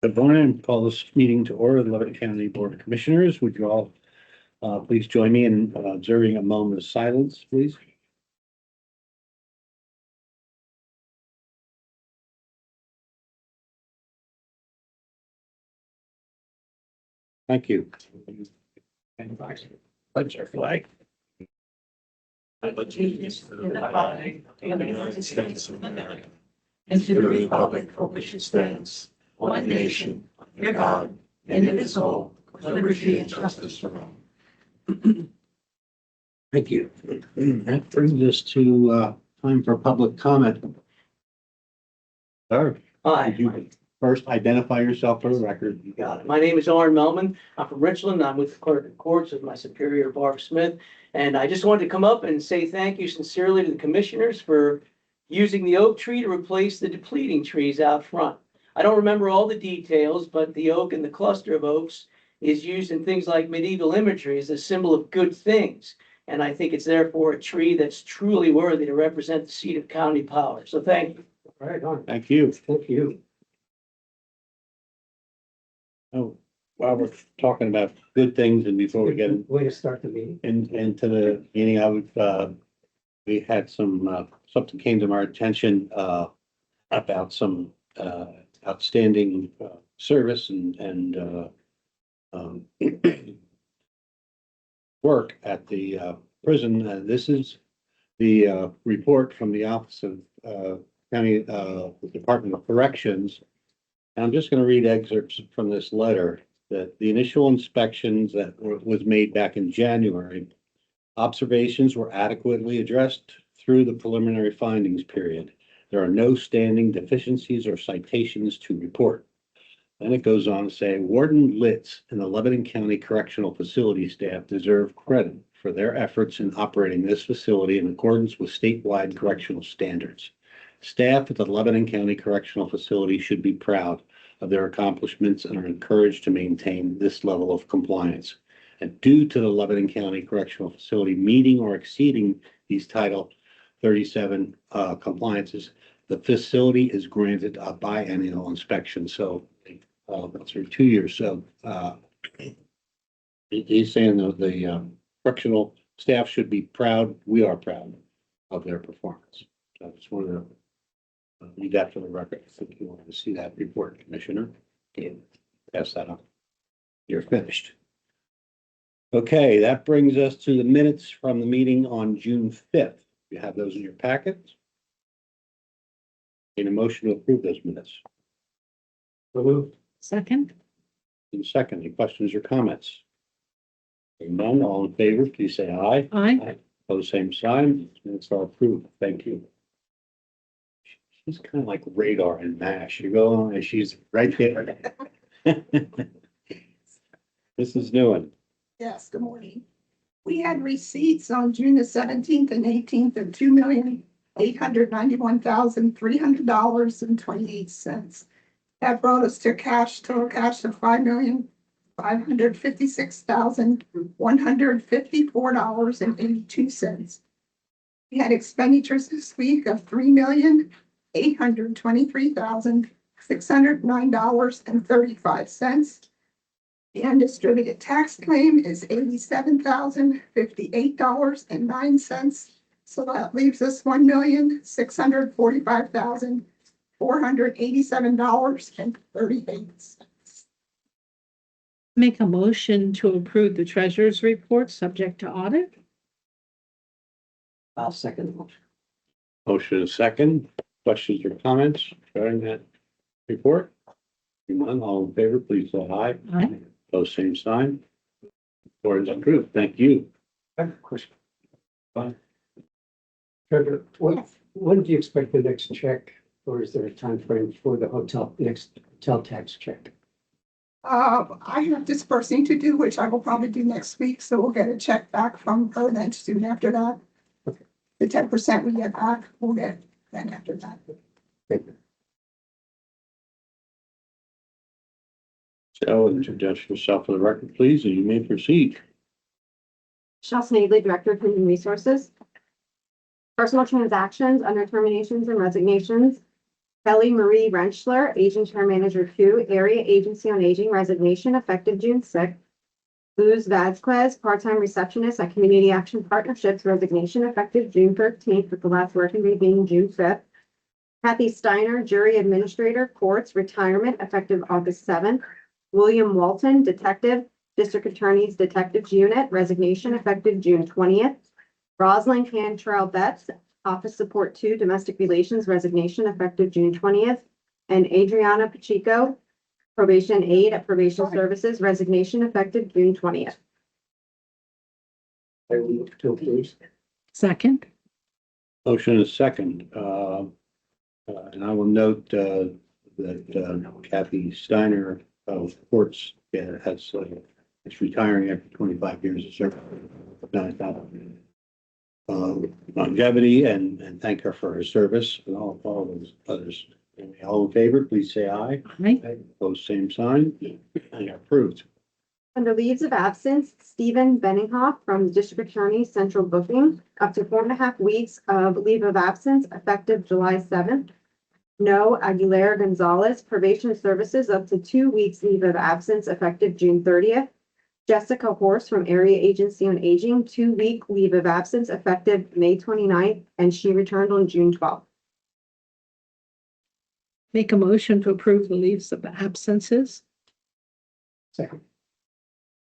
Good morning. Call this meeting to order, the Lebanon County Board of Commissioners. Would you all please join me in observing a moment of silence, please? Thank you. And pledge our flag. I pledge allegiance to the flag of the United States of America and to the republic for which it stands, one nation, under God, indivisible, with liberty and justice for all. Thank you. That brings us to time for public comment. Sir, Hi, could you first identify yourself for the record? you got it. My name is Arn Melman. I'm from Richland. I'm with the Clerk of Courts with my superior, Barb Smith. And I just wanted to come up and say thank you sincerely to the commissioners for using the oak tree to replace the depleting trees out front. I don't remember all the details, but the oak and the cluster of oaks is used in things like medieval imagery as a symbol of good things. And I think it's therefore a tree that's truly worthy to represent the seat of county power. So thank you. Right on. Thank you. Thank you. Oh, while we're talking about good things and before we get Way to start the meeting. into the meeting, I would, we had some, something came to our attention, about some, outstanding, service and, um, work at the, prison. This is the, report from the Office of, County, Department of Corrections. And I'm just going to read excerpts from this letter that the initial inspections that was made back in January, observations were adequately addressed through the preliminary findings period. There are no standing deficiencies or citations to report. Then it goes on to say Warden Litz and the Lebanon County Correctional Facility staff deserve credit for their efforts in operating this facility in accordance with statewide correctional standards. Staff at the Lebanon County Correctional Facility should be proud of their accomplishments and are encouraged to maintain this level of compliance. And due to the Lebanon County Correctional Facility meeting or exceeding these Title 37 compliances, the facility is granted a biennial inspection. So through 2 years. So he's saying that the correctional staff should be proud. We are proud of their performance. So I just wanted to read that for the record. I think you wanted to see that report, Commissioner. Okay, pass that on. You're finished. Okay, that brings us to the minutes from the meeting on June 5th. You have those in your packets. Need a motion to approve those minutes. Moved. Second. In second, any questions or comments? Hearing none, all in favor, please say aye. Aye. Pose same sign. Minutes are approved. Thank you. She's kind of like radar in MASH. You go on and she's right there. This is new one. Yes, good morning. We had receipts on June the 17th and 18th of $2,891,300.28. That brought us to total cash of $5,556,154.82. We had expenditures this week of $3,823,609.35. The undistributed tax claim is $87,058.09. So that leaves us $1,645,487.38. Make a motion to approve the treasurer's report subject to audit. I'll second the motion. Motion is second. Questions or comments regarding that report? Hearing none, all in favor, please say aye. Aye. Pose same sign. Report is approved. Thank you. I have a question. Fine. Trevor, when do you expect the next check, or is there a time frame for the next hotel tax check? I have dispersing to do, which I will probably do next week. So we'll get a check back from her then soon after that. Okay. The 10% we get back, we'll get then after that. Thank you. So introduce yourself for the record, please, and you may proceed. Chelsea Nagley, Director of Human Resources. Personal transactions under terminations and resignations Kelly Marie Rentschler, Aging Care Manager 2, Area Agency on Aging, resignation effective June 6th. Luz Vasquez, part-time receptionist at Community Action Partnerships, resignation effective June 13th, with the last working day being June 5th. Kathy Steiner, Jury Administrator, Courts, retirement effective August 7th. William Walton, Detective, District Attorney's Detectives Unit, resignation effective June 20th. Rosalind Cantrell Betts, Office Support 2, Domestic Relations, resignation effective June 20th. And Adriana Pacheco, Probation Aide at Probation Services, resignation effective June 20th. I move to approve. Second. Motion is second. And I will note, that Kathy Steiner of Courts is retiring after 25 years of service. Longevity and thank her for her service and all those others. All in favor, please say aye. Aye. Opposed, same sign. And approved. Under leaves of absence, Stephen Benninghoff from the District Attorney's Central Booking, up to 4.5 weeks of leave of absence effective July 7th. No Aguilera Gonzalez, Probation Services, up to 2 weeks leave of absence effective June 30th. Jessica Horse from Area Agency on Aging, 2-week leave of absence effective May 29th, and she returned on June 12th. Make a motion to approve the leaves of absences. Second.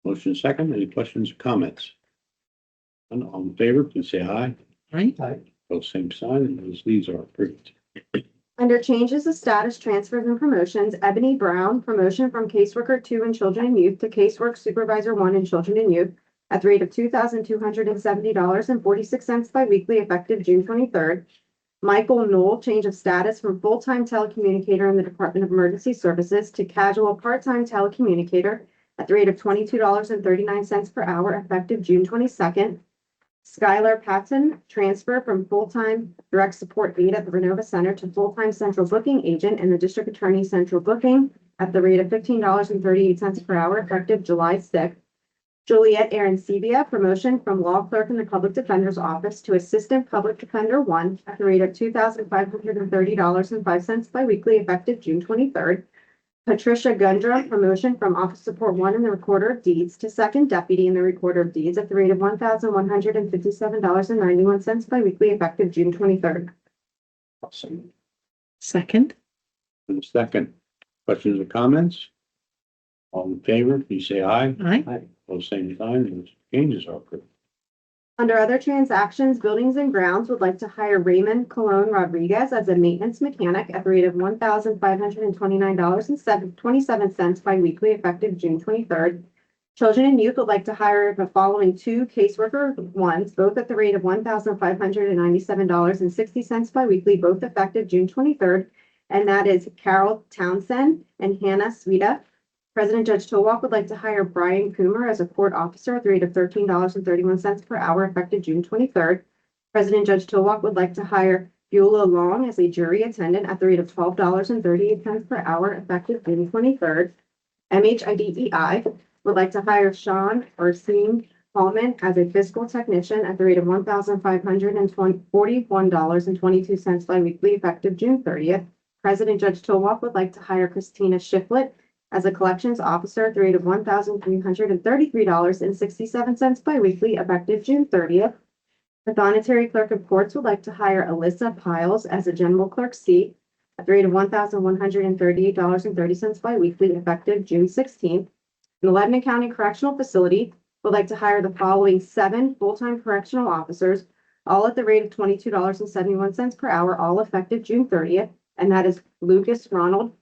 Motion is second. Any questions or comments? None, all in favor, please say aye. Aye. Aye. Both same sign, and those leaves are approved. Under changes of status, transfers, and promotions, Ebony Brown, promotion from caseworker 2 in children and youth to casework supervisor 1 in children and youth at the rate of $2,270.46 biweekly effective June 23rd. Michael Knoll, change of status from full-time telecommunicator in the Department of Emergency Services to casual part-time telecommunicator at the rate of $22.39 per hour effective June 22nd. Skylar Patton, transfer from full-time direct support aide at the Renova Center to full-time central booking agent in the District Attorney's Central Booking at the rate of $15.38 per hour effective July 6th. Juliet Arancibia, promotion from law clerk in the Public Defender's Office to Assistant Public Defender 1 at the rate of $2,530.05 biweekly effective June 23rd. Patricia Gundra, promotion from Office Support 1 in the Recorder of Deeds to Second Deputy in the Recorder of Deeds at the rate of $1,157.91 biweekly effective June 23rd. Second. And second, questions or comments? All in favor, please say aye. Aye. Both same sign, and those changes are approved. Under other transactions, Buildings and Grounds would like to hire Raymond Colon Rodriguez as a maintenance mechanic at the rate of $1,529.27 biweekly effective June 23rd. Children and Youth would like to hire the following 2 caseworker 1s, both at the rate of $1,597.60 biweekly, both effective June 23rd. And that is Carol Townsend and Hannah Sweda. President Judge Towalk would like to hire Brian Coomer as a court officer at the rate of $13.31 per hour effective June 23rd. President Judge Towalk would like to hire Beulah Long as a jury attendant at the rate of $12.38 per hour effective June 23rd. MHIDEI would like to hire Sean Arsene Hallman as a fiscal technician at the rate of $1,541.22 biweekly effective June 30th. President Judge Towalk would like to hire Christina Shiflett as a collections officer at the rate of $1,333.67 biweekly effective June 30th. The Thonotary Clerk of Courts would like to hire Alyssa Piles as a general clerk seat at the rate of $1,138.30 biweekly effective June 16th. The Lebanon County Correctional Facility would like to hire the following 7 full-time correctional officers, all at the rate of $22.71 per hour, all effective June 30th. And that is Lucas Ronald,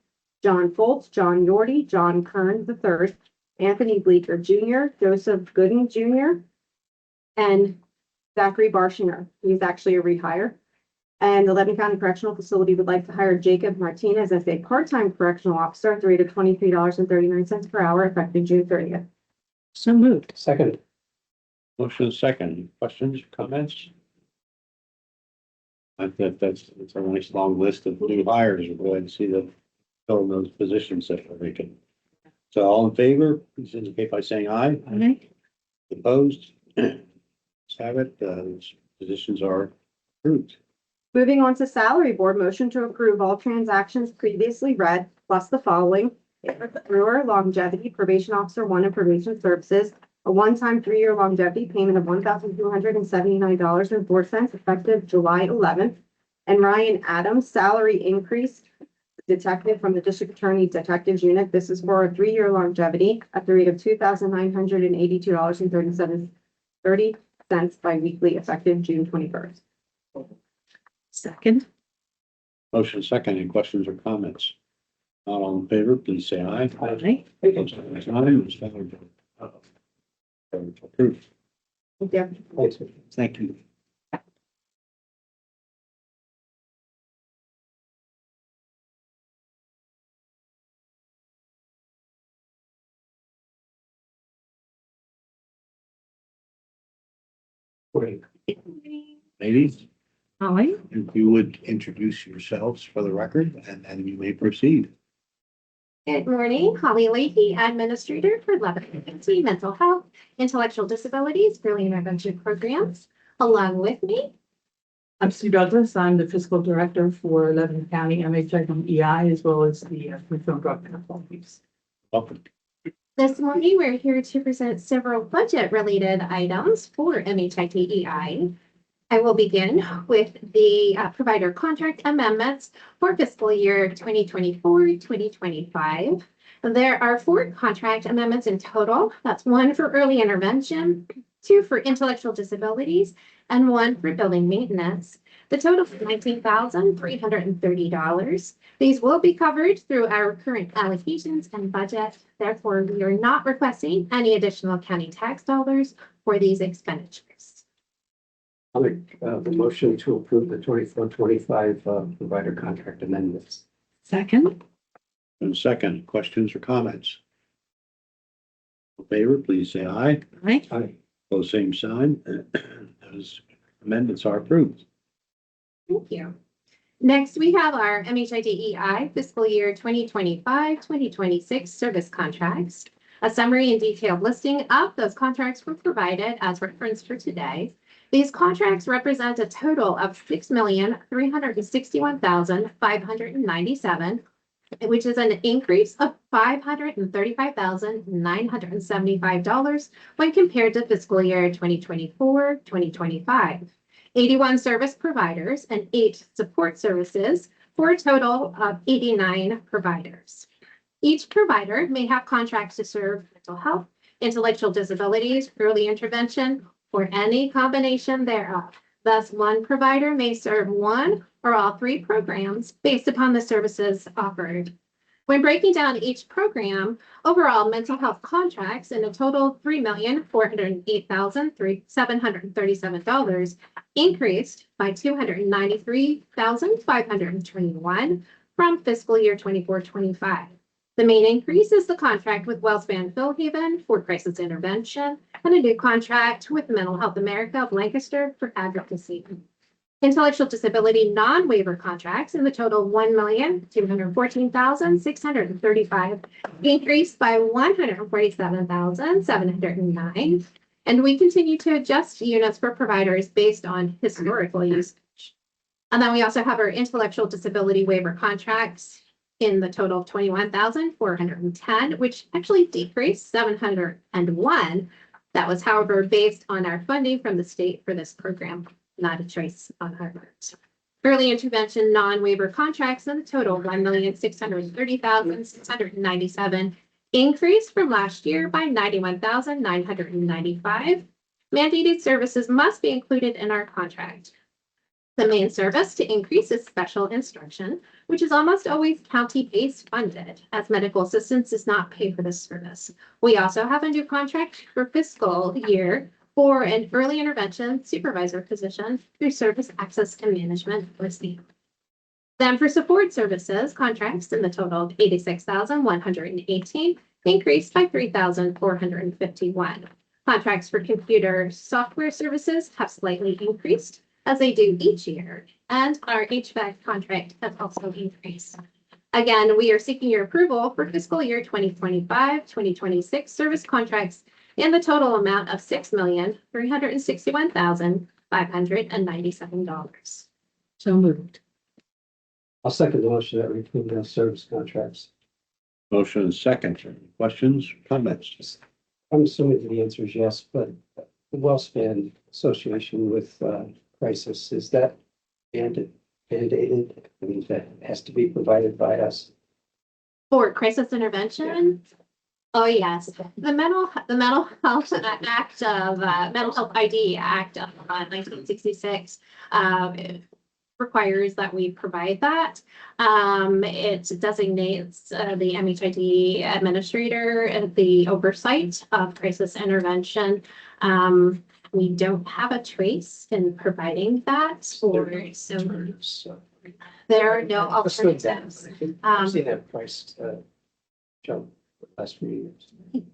John Foltz, John Yorty, John Kern III, Anthony Bleeker Jr., Joseph Gooden Jr., and Zachary Barshinger. He's actually a rehire. And the Lebanon County Correctional Facility would like to hire Jacob Martinez as a part-time correctional officer at the rate of $23.39 per hour effective June 30th. So moved. Second. Motion is second. Questions, comments? I think it's a nice long list of new hires. We'll go ahead and see them fill those positions that are vacant. So all in favor, please indicate by saying aye. Aye. Opposed? Let's have it. Those positions are approved. Moving on to salary board, motion to approve all transactions previously read, plus the following. Eric Brewer, longevity, probation officer 1 and probation services, a one-time 3-year longevity payment of $1,279.04 effective July 11th. And Ryan Adams, salary increase, detective from the district attorney detectives unit. This is for a 3-year longevity at the rate of $2,982.30 biweekly effective June 21st. Second. Motion second. Any questions or comments? Not all in favor, please say aye. Aye. Opposed, same sign. The salary board, approved. Yeah. Thanks. Thank you. Great. Ladies, Aye. if you would introduce yourselves for the record, and then you may proceed. Good morning, Holly Leahy, Administrator for Lebanon County Mental Health, Intellectual Disabilities, Early Intervention Programs. Along with me, I'm Sue Douglas. I'm the fiscal director for Lebanon County MHIDEI, as well as the Food Drug Control Piece. Welcome. this morning we're here to present several budget-related items for MHIDEI. I will begin with the provider contract amendments for fiscal year 2024-2025. There are 4 contract amendments in total. That's 1 for early intervention, 2 for intellectual disabilities, and 1 for building maintenance. The total is $19,330. These will be covered through our current allocations and budget. Therefore, we are not requesting any additional county tax dollars for these expenditures. I'll make the motion to approve the 24-25 provider contract amendments. Second. And second, questions or comments? In favor, please say aye. Aye. Aye. Opposed, same sign. Those amendments are approved. Thank you. Next, we have our MHIDEI fiscal year 2025-2026 service contracts. A summary and detailed listing of those contracts were provided as reference for today. These contracts represent a total of $6,361,597, which is an increase of $535,975 when compared to fiscal year 2024-2025. 81 service providers and 8 support services for a total of 89 providers. Each provider may have contracts to serve mental health, intellectual disabilities, early intervention, or any combination thereof. Thus, one provider may serve 1 or all 3 programs based upon the services offered. When breaking down each program, overall mental health contracts in a total $3,408,737 increased by $293,521 from fiscal year 24-25. The main increase is the contract with Wellspan Philhaven for crisis intervention and a new contract with Mental Health America of Lancaster for advocacy. Intellectual disability non-waiver contracts in the total $1,214,635 increased by $147,709. And we continue to adjust units for providers based on historical usage. And then we also have our intellectual disability waiver contracts in the total of $21,410, which actually decreased $701. That was, however, based on our funding from the state for this program, not a choice on our part. Early intervention non-waiver contracts in the total $1,630,697 increased from last year by $91,995. Mandated services must be included in our contract. The main service to increase is special instruction, which is almost always county-based funded, as medical assistance does not pay for this service. We also have a new contract for fiscal year for an early intervention supervisor position through Service Access and Management, or SEAM. Then for support services, contracts in the total of $86,118 increased by $3,451. Contracts for computer software services have slightly increased, as they do each year, and our HVAC contract has also increased. Again, we are seeking your approval for fiscal year 2025-2026 service contracts in the total amount of $6,361,597. So moved. I'll second the motion that we approve those service contracts. Motion and second. Questions, comments? I'm assuming the answer is yes, but the WellSpan association with crisis, is that mandated? I mean, that has to be provided by us. For crisis intervention? Oh, yes. The Mental Health Act of, Mental Health ID Act of 1966 requires that we provide that. It designates the MHID administrator and the oversight of crisis intervention. We don't have a choice in providing that, or so there are no alternatives. I've seen that price jump the last few years.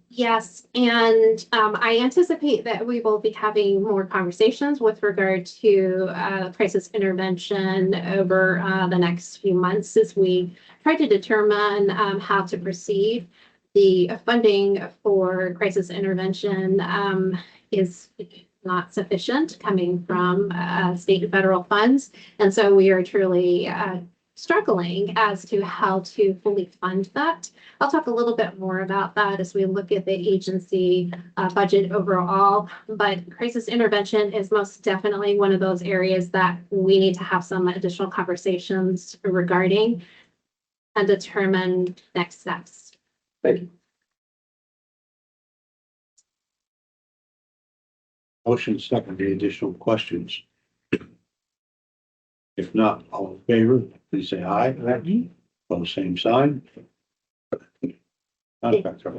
Yes, and I anticipate that we will be having more conversations with regard to crisis intervention over the next few months as we try to determine how to proceed. The funding for crisis intervention is not sufficient coming from state and federal funds, and so we are truly struggling as to how to fully fund that. I'll talk a little bit more about that as we look at the agency budget overall, but crisis intervention is most definitely one of those areas that we need to have some additional conversations regarding and determine next steps. Thank you. Motion second. Any additional questions? If not, all in favor, please say aye. On the same sign. Contracts are-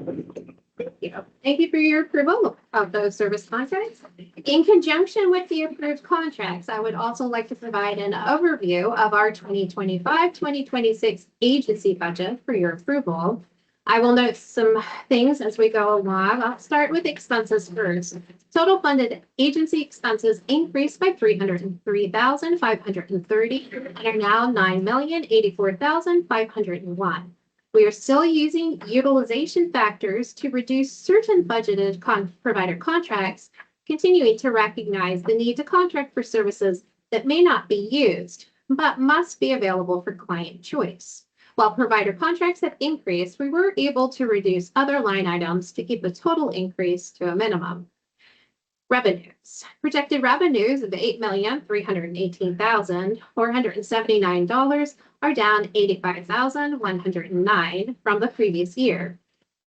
Thank you for your approval of those service contracts. In conjunction with the approved contracts, I would also like to provide an overview of our 2025-2026 agency budget for your approval. I will note some things as we go along. I'll start with expenses first. Total funded agency expenses increased by $303,530 and are now $9,084,501. We are still using utilization factors to reduce certain budgeted provider contracts, continuing to recognize the need to contract for services that may not be used, but must be available for client choice. While provider contracts have increased, we were able to reduce other line items to keep the total increase to a minimum. Revenues. Projected revenues of $8,318,479 are down $85,109 from the previous year.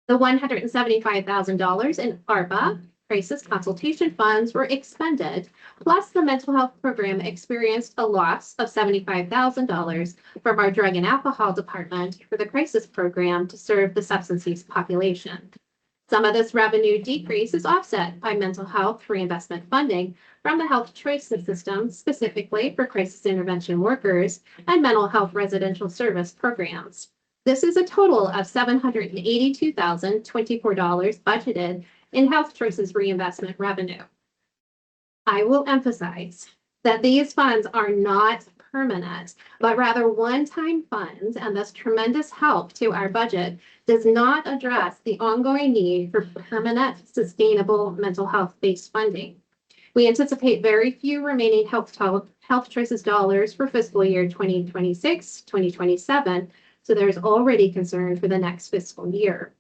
The $175,000 in ARPA crisis consultation funds were expended, plus the mental health program experienced a loss of $75,000 from our drug and alcohol department for the crisis program to serve the substance use population. Some of this revenue decrease is offset by mental health reinvestment funding from the health choices system, specifically for crisis intervention workers and mental health residential service programs. This is a total of $782,024 budgeted in health choices reinvestment revenue. I will emphasize that these funds are not permanent, but rather one-time funds, and thus tremendous help to our budget does not address the ongoing need for permanent, sustainable mental health-based funding. We anticipate very few remaining health choices dollars for fiscal year 2026, 2027, so there's already concern for the next fiscal year.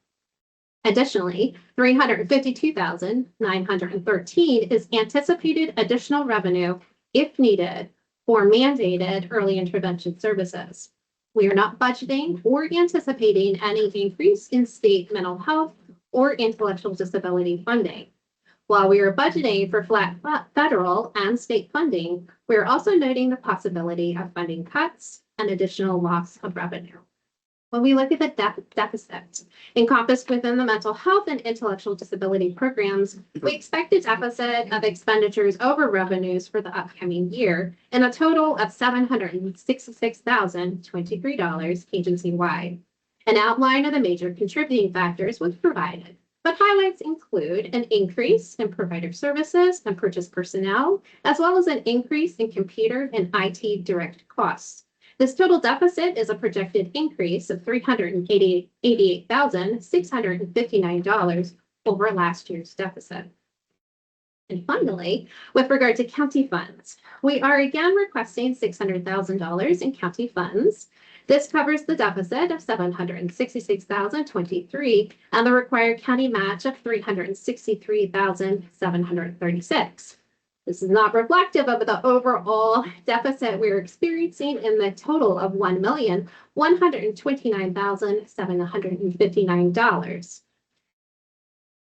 Additionally, $352,913 is anticipated additional revenue if needed for mandated early intervention services. We are not budgeting or anticipating any increase in state mental health or intellectual disability funding. While we are budgeting for flat federal and state funding, we are also noting the possibility of funding cuts and additional loss of revenue. When we look at the deficit encompassed within the mental health and intellectual disability programs, we expect a deficit of expenditures over revenues for the upcoming year in a total of $766,023 agency-wide. An outline of the major contributing factors was provided, but highlights include an increase in provider services and purchase personnel, as well as an increase in computer and IT direct costs. This total deficit is a projected increase of $388,659 over last year's deficit. And finally, with regard to county funds, we are again requesting $600,000 in county funds. This covers the deficit of $766,023 and the required county match of $363,736. This is not reflective of the overall deficit we're experiencing in the total of $1,129,759.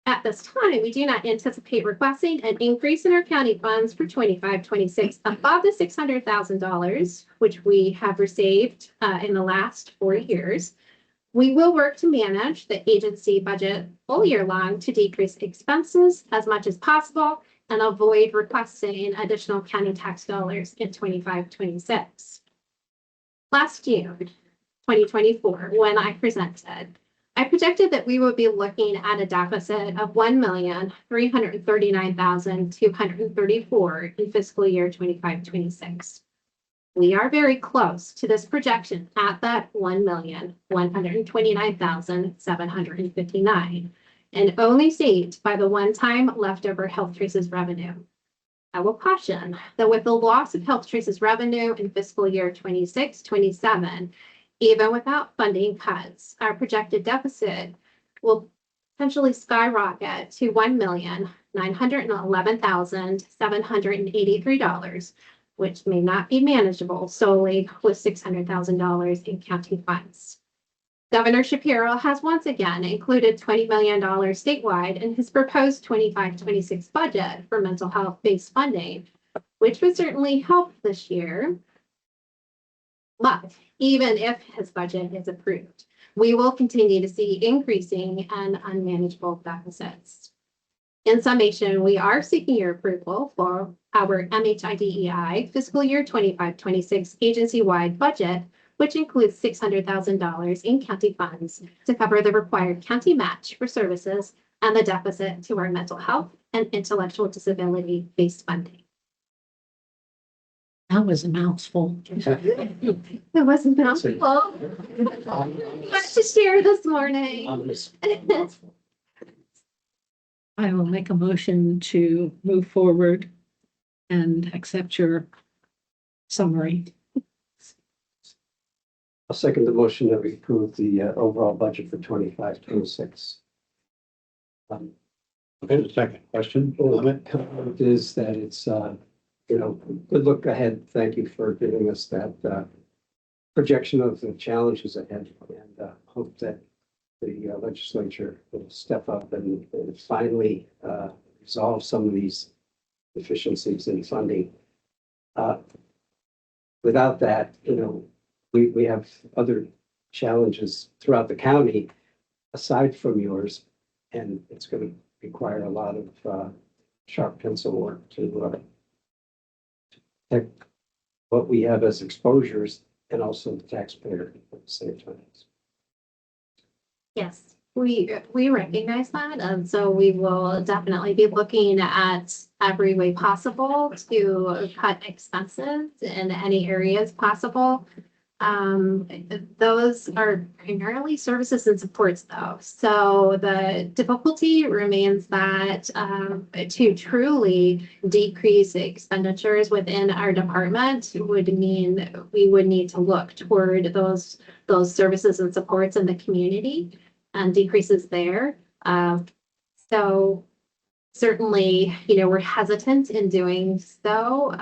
At this time, we do not anticipate requesting an increase in our county funds for 25-26 above the $600,000, which we have received in the last 4 years. We will work to manage the agency budget all year long to decrease expenses as much as possible and avoid requesting additional county tax dollars in 25-26. Last year, 2024, when I presented, I projected that we would be looking at a deficit of $1,339,234 in fiscal year 25-26. We are very close to this projection at that $1,129,759 and only saved by the one-time leftover health traces revenue. I will caution that with the loss of health traces revenue in fiscal year 26-27, even without funding cuts, our projected deficit will potentially skyrocket to $1,911,783, which may not be manageable solely with $600,000 in county funds. Governor Shapiro has once again included $20 million statewide in his proposed 25-26 budget for mental health-based funding, which would certainly help this year. But even if his budget is approved, we will continue to see increasing and unmanageable deficits. In summation, we are seeking your approval for our MHIDEI fiscal year 25-26 agency-wide budget, which includes $600,000 in county funds to cover the required county match for services and the deficit to our mental health and intellectual disability-based funding. That was a mouthful. It wasn't mouthful. Much to share this morning. I will make a motion to move forward and accept your summary. I'll second the motion that we approve the overall budget for 25-26. Okay, the second question, Comment is that it's, good look ahead. Thank you for giving us that projection of the challenges ahead, and hope that the legislature will step up and finally resolve some of these deficiencies in funding. Without that, we have other challenges throughout the county aside from yours, and it's going to require a lot of sharp pencil work to protect what we have as exposures and also the taxpayer at the same time. Yes, we recognize that, and so we will definitely be looking at every way possible to cut expenses in any areas possible. Those are primarily services and supports though. So the difficulty remains that to truly decrease expenditures within our department would mean we would need to look toward those services and supports in the community and decreases there. So certainly, we're hesitant in doing so,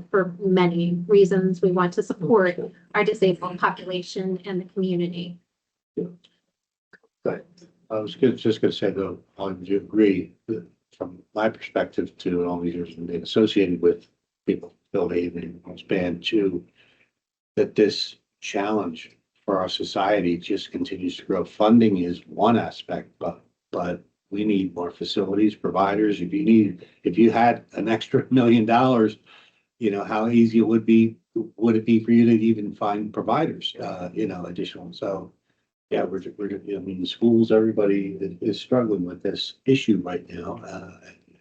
for many reasons. We want to support our disabled population and the community. But I was just going to say though, would you agree that from my perspective to all these years of being associated with people, Bill and span too, that this challenge for our society just continues to grow. Funding is one aspect, but we need more facilities, providers. If you had an extra $1 million, how easy would it be for you to even find providers, additional. So yeah, we're schools, everybody is struggling with this issue right now.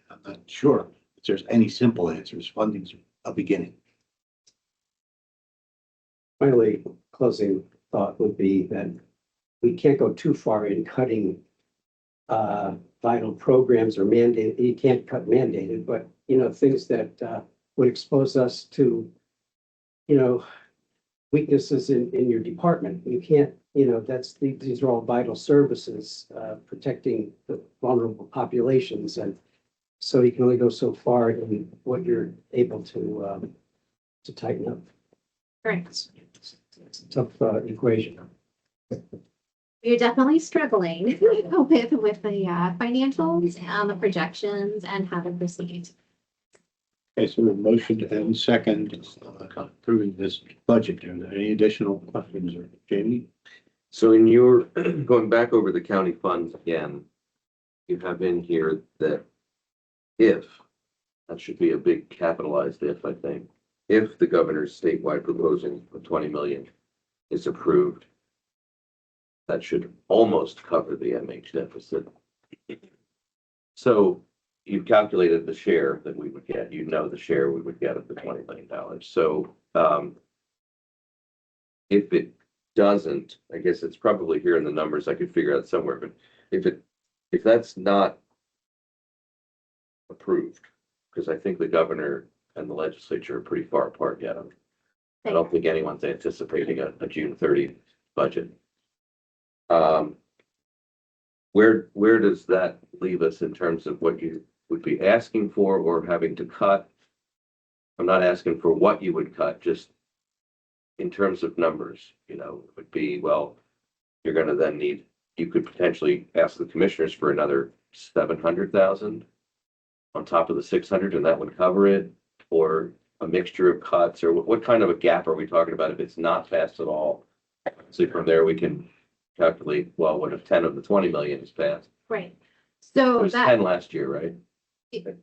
I'm not sure if there's any simple answers. Funding's a beginning. Finally, closing thought would be that we can't go too far in cutting vital programs or mandated, you can't cut mandated, but, things that would expose us to, weaknesses in your department. You can't, these are all vital services, protecting the vulnerable populations. And so you can only go so far in what you're able to tighten up. Right. It's a tough equation. You're definitely struggling with the financials and the projections and how to proceed. Okay, so a motion and second approving this budget. Are there any additional questions, or Jamie? So in your, going back over the county funds again, you have in here that if, that should be a big capitalized if, I think, if the governor's statewide proposal of 20 million is approved, that should almost cover the MH deficit. So you've calculated the share that we would get, the share we would get of the $20 million. So if it doesn't, I guess it's probably here in the numbers, I could figure out somewhere, but if that's not approved, because I think the governor and the legislature are pretty far apart yet. I don't think anyone's anticipating a June 30th budget. Where does that leave us in terms of what you would be asking for or having to cut? I'm not asking for what you would cut, just in terms of numbers, it would be, well, you're going to then need, you could potentially ask the commissioners for another 700,000 on top of the 600, and that would cover it, or a mixture of cuts, or what kind of a gap are we talking about if it's not passed at all? So from there we can calculate, well, what if 10 of the 20 million is passed? Right. It So was that 10 last year, right? It-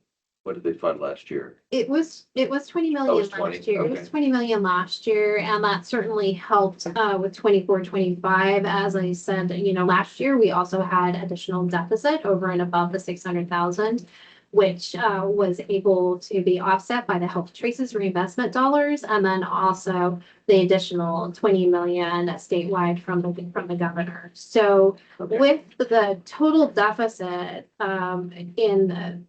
What did they fund last year? it was 20 Oh, million it's 20, last year. It okay. was 20 million last year, and that certainly helped with 24, 25. As I said, last year we also had additional deficit over and above the 600,000, which was able to be offset by the Health Choices reinvestment dollars, and then also the additional 20 million statewide from the governor. So Okay. with the total deficit in the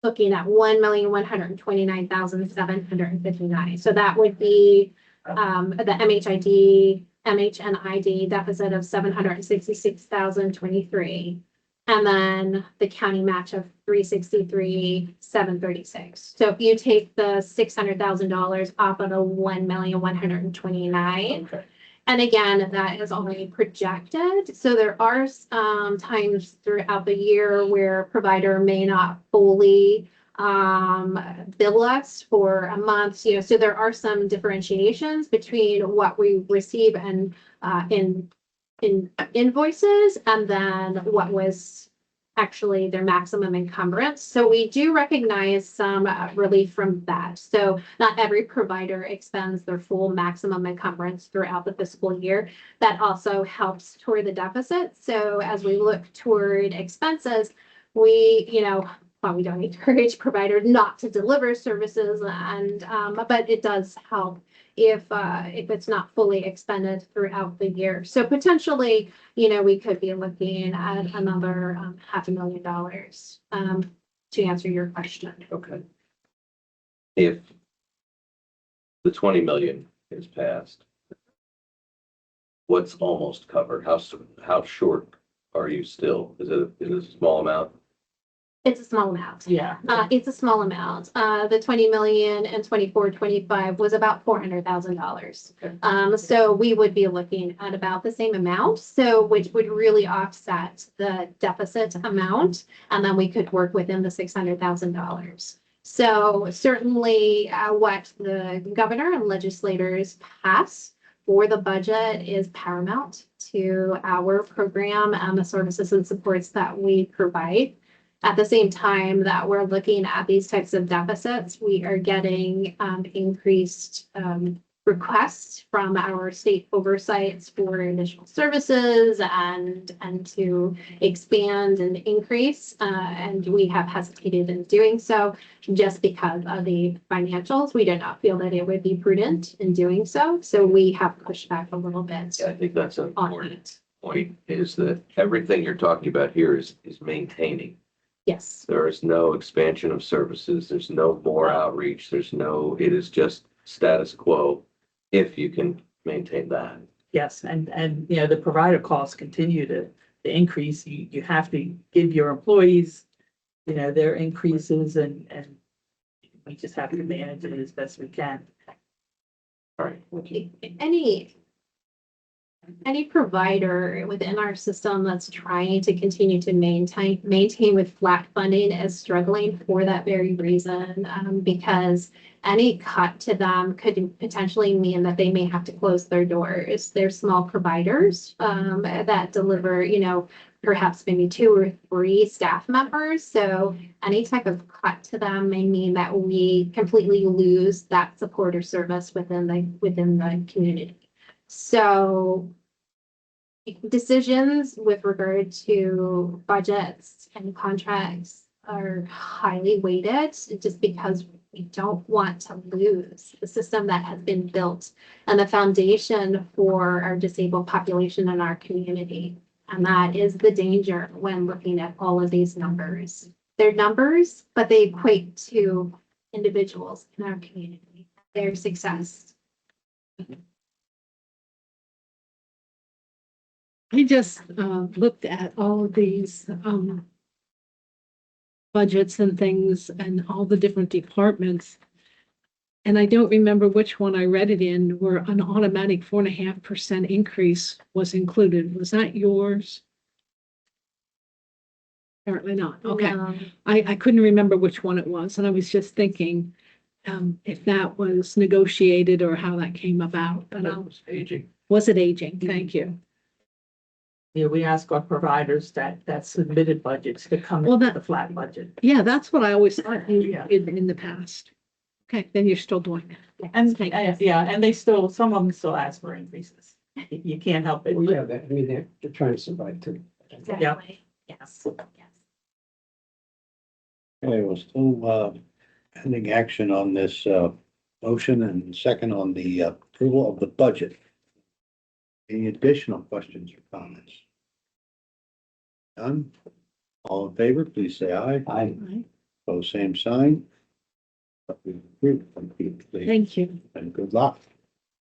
looking at 1,129,759. So that would be the MHNID deficit of 766,023. And then the county match of 363,736. So if you take the $600,000 off of the 1,129,000, Okay. and again, that is only projected. So there are times throughout the year where provider may not fully bill us for a month. So there are some differentiations between what we receive and in invoices and then what was actually their maximum encumbrance. So we do recognize some relief from that. So not every provider expends their full maximum encumbrance throughout the fiscal year. That also helps toward the deficit. So as we look toward expenses, we don't encourage providers not to deliver services, and but it does help if it's not fully expended throughout the year. So potentially, we could be looking at another $500,000 to answer your question. Okay. If the 20 million is passed, what's almost covered? How short are you still? Is it a small amount? It's a small amount. Yeah. It's a small amount. The 20 million and 24, 25 was about $400,000. Okay. So we would be looking at about the same amount, so which would really offset the deficit amount, and then we could work within the $600,000. So certainly what the governor and legislators pass for the budget is paramount to our program and the services and supports that we provide. At the same time that we're looking at these types of deficits, we are getting increased requests from our state oversights for additional services and to expand and increase. And we have hesitated in doing so just because of the financials. We did not feel that it would be prudent in doing so. So we have pushed back a little bit Yeah, I think that's on important. it. point is that everything you're talking about here is maintaining. Yes. There is no expansion of services. There's no more outreach. It is just status quo if you can maintain that. Yes, and, you know, the provider costs continue to increase. You have to give your employees, you know, their increases and we just have to manage it as best we can. All right. Any provider within our system that's trying to continue to maintain with flat funding is struggling for that very reason, because any cut to them could potentially mean that they may have to close their doors. They're small providers that deliver, you know, perhaps maybe 2 or 3 staff members. So any type of cut to them may mean that we completely lose that support or service within the community. So decisions with regard to budgets and contracts are highly weighted just because we don't want to lose the system that has been built and the foundation for our disabled population in our community. And that is the danger when looking at all of these numbers. They're numbers, but they equate to individuals in our community, their success. I just looked at all of these budgets and things and all the different departments. And I don't remember which one I read it in where an automatic 4.5% increase was included. Was that yours? Apparently not. Okay. I couldn't remember which one it was. And I was just thinking if that was negotiated or how that came about. But It's aging. was it aging? Thank you. You know, we ask our providers that submitted budgets to come Well, in that- with a flat budget. Yeah, that's what I always thought you Yeah. did in the past. Okay, then you're still doing it. And, Thank you. yeah, and some of them still ask for increases. You can't help it. Well, yeah, I mean, they're trying to survive too. Exactly. Yes. Yes. Okay, we're still pending action on this motion and second on the approval of the budget. Any additional questions or comments? None? All in favor, please say aye. I, Pose same sign. Thank you. Thank you. And good luck.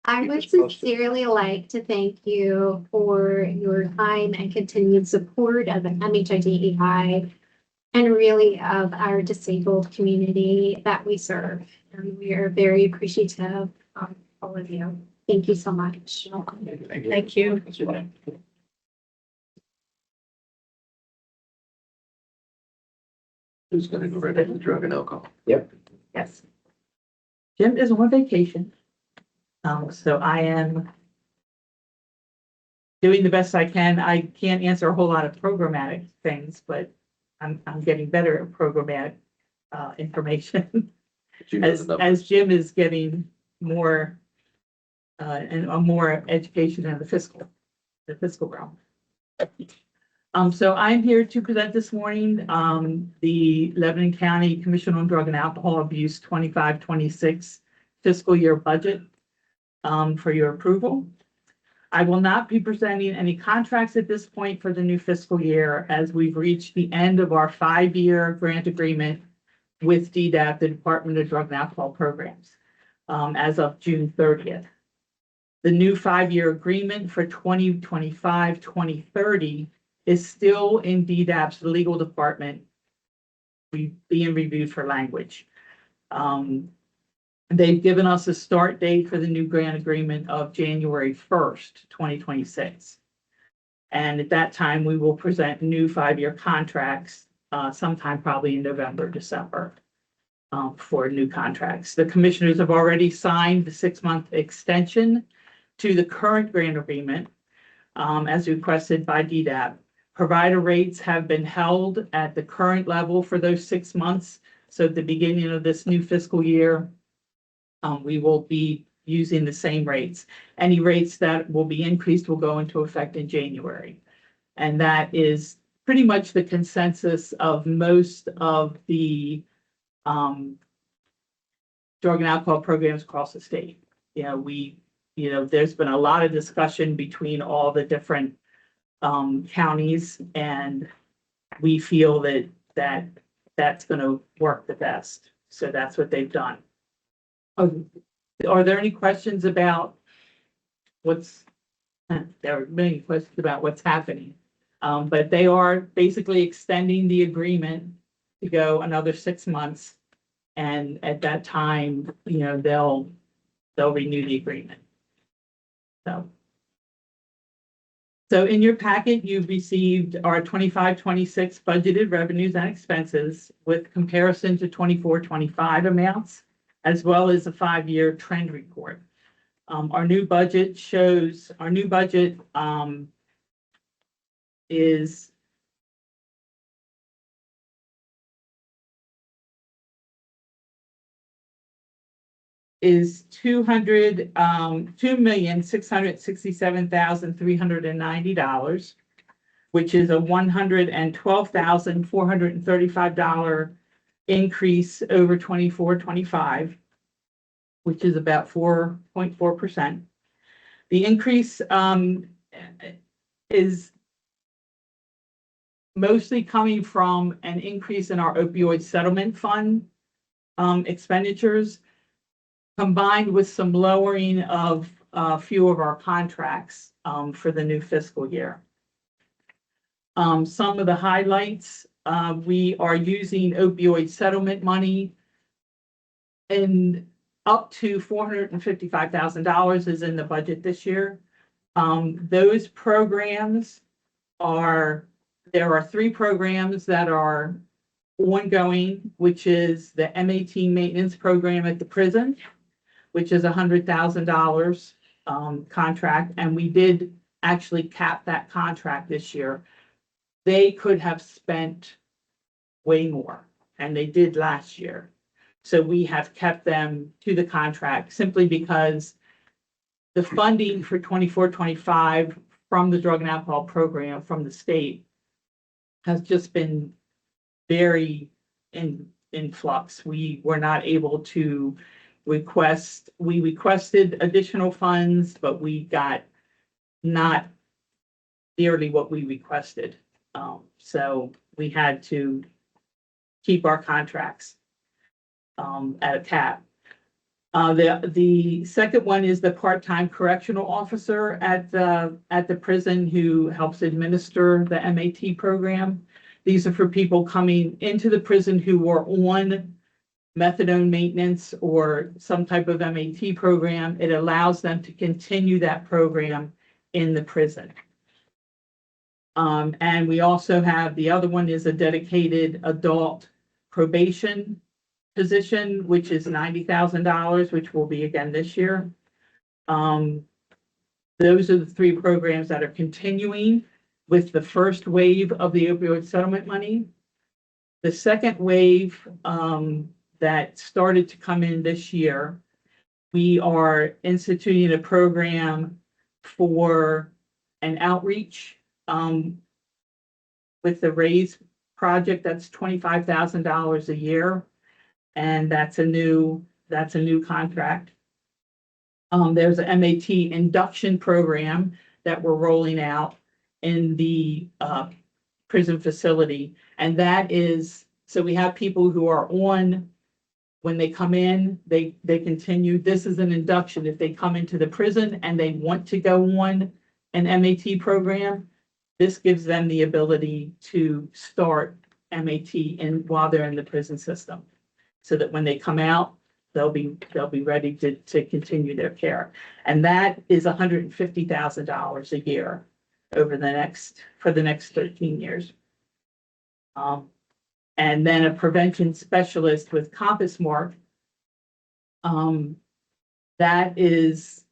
I Keep would us posted. sincerely like to thank you for your time and continued support of MHIDEI and really of our disabled community that we serve. And we are very appreciative of all of you. Thank you so much. Thank you. Who's gonna go right into drug and alcohol? Yes. Jim is on vacation. So I am doing the best I can. I can't answer a whole lot of programmatic things, but I'm getting better at programmatic information Do you know the numbers? as Jim is getting more and more education in the fiscal realm. So I'm here to present this morning, the Lebanon County Commission on Drug and Alcohol Abuse 25-26 fiscal year budget, for your approval. I will not be presenting any contracts at this point for the new fiscal year as we've reached the end of our 5-year grant agreement with DDAP, the Department of Drug and Alcohol Programs, as of June 30th. The new 5-year agreement for 2025-2030 is still in DDAP's legal department, being reviewed for language. They've given us a start date for the new grant agreement of January 1st, 2026. And at that time, we will present new 5-year contracts sometime probably in November, December for new contracts. The commissioners have already signed the 6-month extension to the current grant agreement as requested by DDAP. Provider rates have been held at the current level for those 6 months. So at the beginning of this new fiscal year, we will be using the same rates. Any rates that will be increased will go into effect in January. And that is pretty much the consensus of most of the drug and alcohol programs across the state. There's been a lot of discussion between all the different counties, and we feel that that's gonna work the best. So that's what they've done. Are there any questions about what's, there are many questions about what's happening. But they are basically extending the agreement to go another 6 months. And at that time, you know, they'll renew the agreement. So in your packet, you've received our 25-26 budgeted revenues and expenses with comparison to 24-25 amounts, as well as a 5-year trend report. Our new budget is $2,667,390, which is a $112,435 increase over 24-25, which is about 4.4%. The increase is mostly coming from an increase in our opioid settlement fund expenditures, combined with some lowering of a few of our contracts for the new fiscal year. Some of the highlights, we are using opioid settlement money, and up to $455,000 is in the budget this year. Those programs there are 3 programs that are ongoing, which is the MAT maintenance program at the prison, which is $100,000 contract, and we did actually cap that contract this year. They could have spent way more, and they did last year. So we have kept them to the contract simply because the funding for 24-25 from the drug and alcohol program from the state has just been very in flux. We were not able to we requested additional funds, but we got not nearly what we requested. So we had to keep our contracts at a cap. The second one is the part-time correctional officer at the prison who helps administer the MAT program. These are for people coming into the prison who are on methadone maintenance or some type of MAT program. It allows them to continue that program in the prison. And we also have, the other one is a dedicated adult probation position, which is $90,000, which will be again this year. Those are the 3 programs that are continuing with the first wave of the opioid settlement money. The second wave that started to come in this year, we are instituting a program for an outreach with the RAISE project. That's $25,000 a year. And that's a new contract. There's a MAT induction program that we're rolling out in the prison facility. And that is, so we have people who are on, when they come in, they continue. This is an induction. If they come into the prison and they want to go on an MAT program, this gives them the ability to start MAT while they're in the prison system, so that when they come out, they'll be ready to continue their care. And that is $150,000 a year for the next 13 years. And then a prevention specialist with Compass Mark. That is,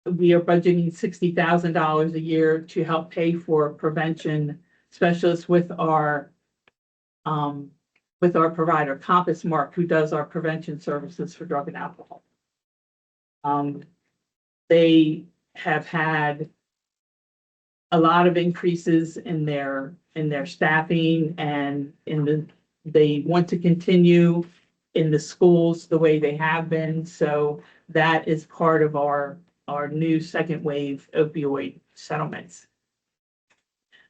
we are budgeting $60,000 a year to help pay for prevention specialists with our provider, Compass Mark, who does our prevention services for drug and alcohol. They have had a lot of increases in their staffing, and they want to continue in the schools the way they have been. So that is part of our new second wave opioid settlements.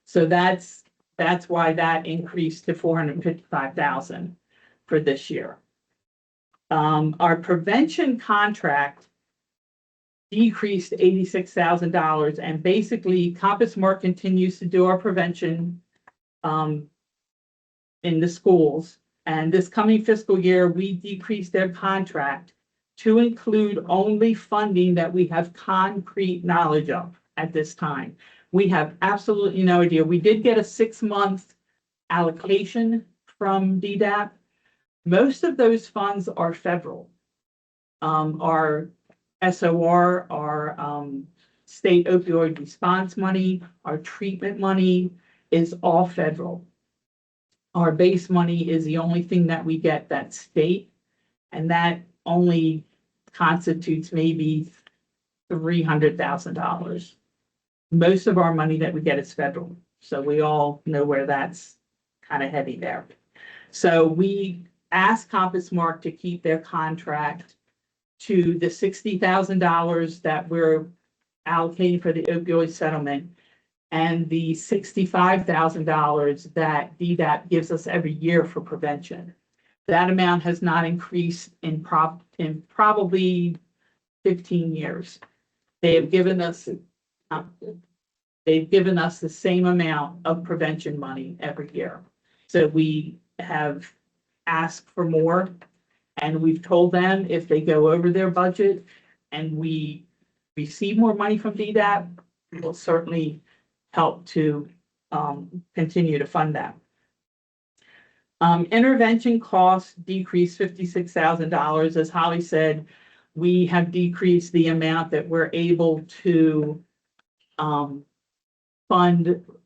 So that's why that increased to 455,000 for this year. Our prevention contract decreased $86,000, and basically Compass Mark continues to do our prevention in the schools. And this coming fiscal year, we decreased their contract to include only funding that we have concrete knowledge of at this time. We have absolutely no idea. We did get a 6-month allocation from DDAP. Most of those funds are federal. Our SOR, our state opioid response money, our treatment money is all federal. Our base money is the only thing that we get that's state, and that only constitutes maybe $300,000. Most of our money that we get is federal, so we all know where that's kind of heavy there. So we asked Compass Mark to keep their contract to the $60,000 that we're allocating for the opioid settlement, and the $65,000 that DDAP gives us every year for prevention. That amount has not increased in probably 15 years. They have given us the same amount of prevention money every year. So we have asked for more, and we've told them if they go over their budget and we receive more money from DDAP, we'll certainly help to continue to fund that. Intervention costs decreased $56,000. As Holly said, we have decreased the amount that we're able to fund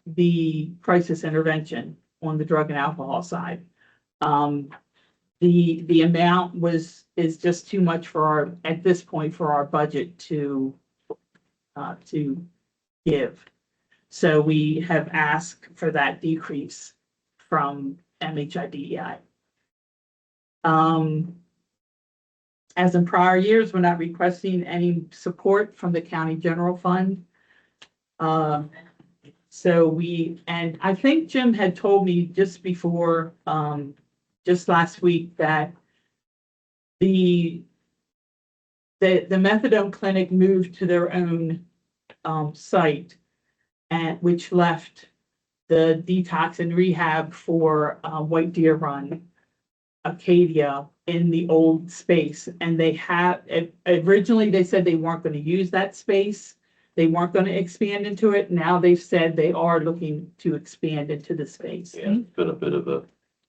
the crisis intervention on the drug and alcohol side. The amount is just too much for at this point for our budget to give. So we have asked for that decrease from MHIDEI. As in prior years, we're not requesting any support from the county general fund. And I think Jim had told me just before, just last week, that the methadone clinic moved to their own site, and which left the detox and rehab for White Deer Run, Acadia, in the old space. And they have, originally they said they weren't going to use that space. They weren't going to expand into it. Now they've said they are looking to expand into the space. Yeah, it's been a bit of a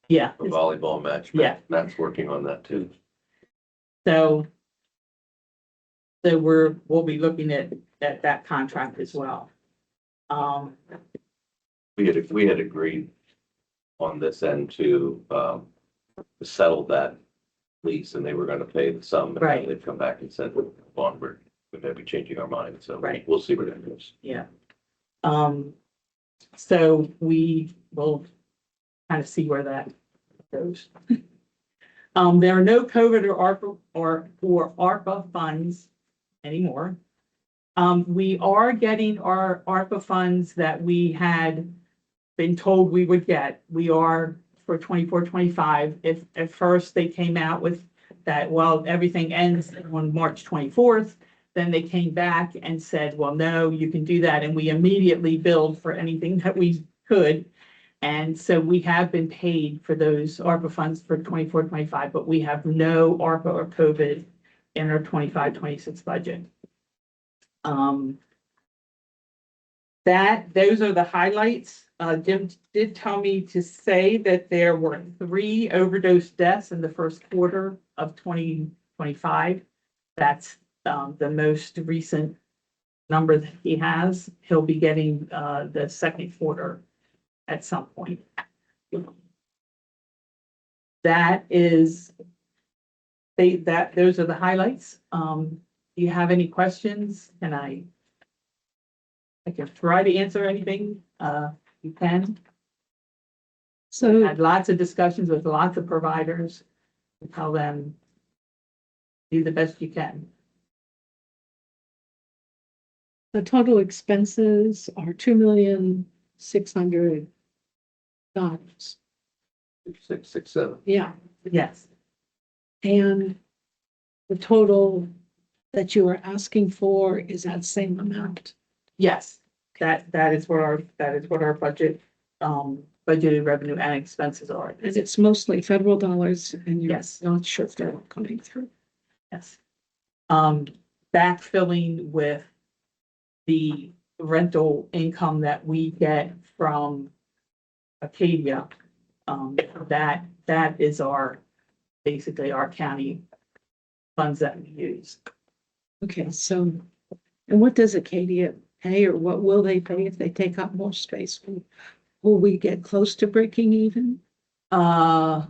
Yeah. volleyball match. Yeah. Matt's working on that too. So we'll be looking at that contract as well. We had agreed on this end to settle that lease, and they were gonna pay the sum. And then Right. they've come back and said, "Bon, we may be changing our mind." So Right. we'll see where that goes. Yeah. So we will kind of see where that goes. There are no COVID or ARPA funds anymore. We are getting our ARPA funds that we had been told we would get. We are for 24-25. If at first they came out with that, well, everything ends on March 24th, then they came back and said, well, no, you can do that. And we immediately billed for anything that we could. And so we have been paid for those ARPA funds for 24-25, but we have no ARPA or COVID in our 25-26 budget. Those are the highlights. Jim did tell me to say that there were 3 overdose deaths in the first quarter of 2025. That's the most recent number that he has. He'll be getting the second quarter at some point. Those are the highlights. Do you have any questions? Can I can try to answer anything. You can. So Had lots of discussions with lots of providers to tell them do the best you can. the total expenses are $600. 667. Yeah, Yes, and the total that you are asking for is that same amount. yes, that is what our budget, budgeted revenue and expenses are. And it's mostly federal dollars and you're Yes. not sure if they're all coming through. Yes. Backfilling with the rental income that we get from Acadia. That is basically our county funds that we use. Okay, so, and what does Acadia pay or what will they pay if they take up more space? Will we get close to breaking even? I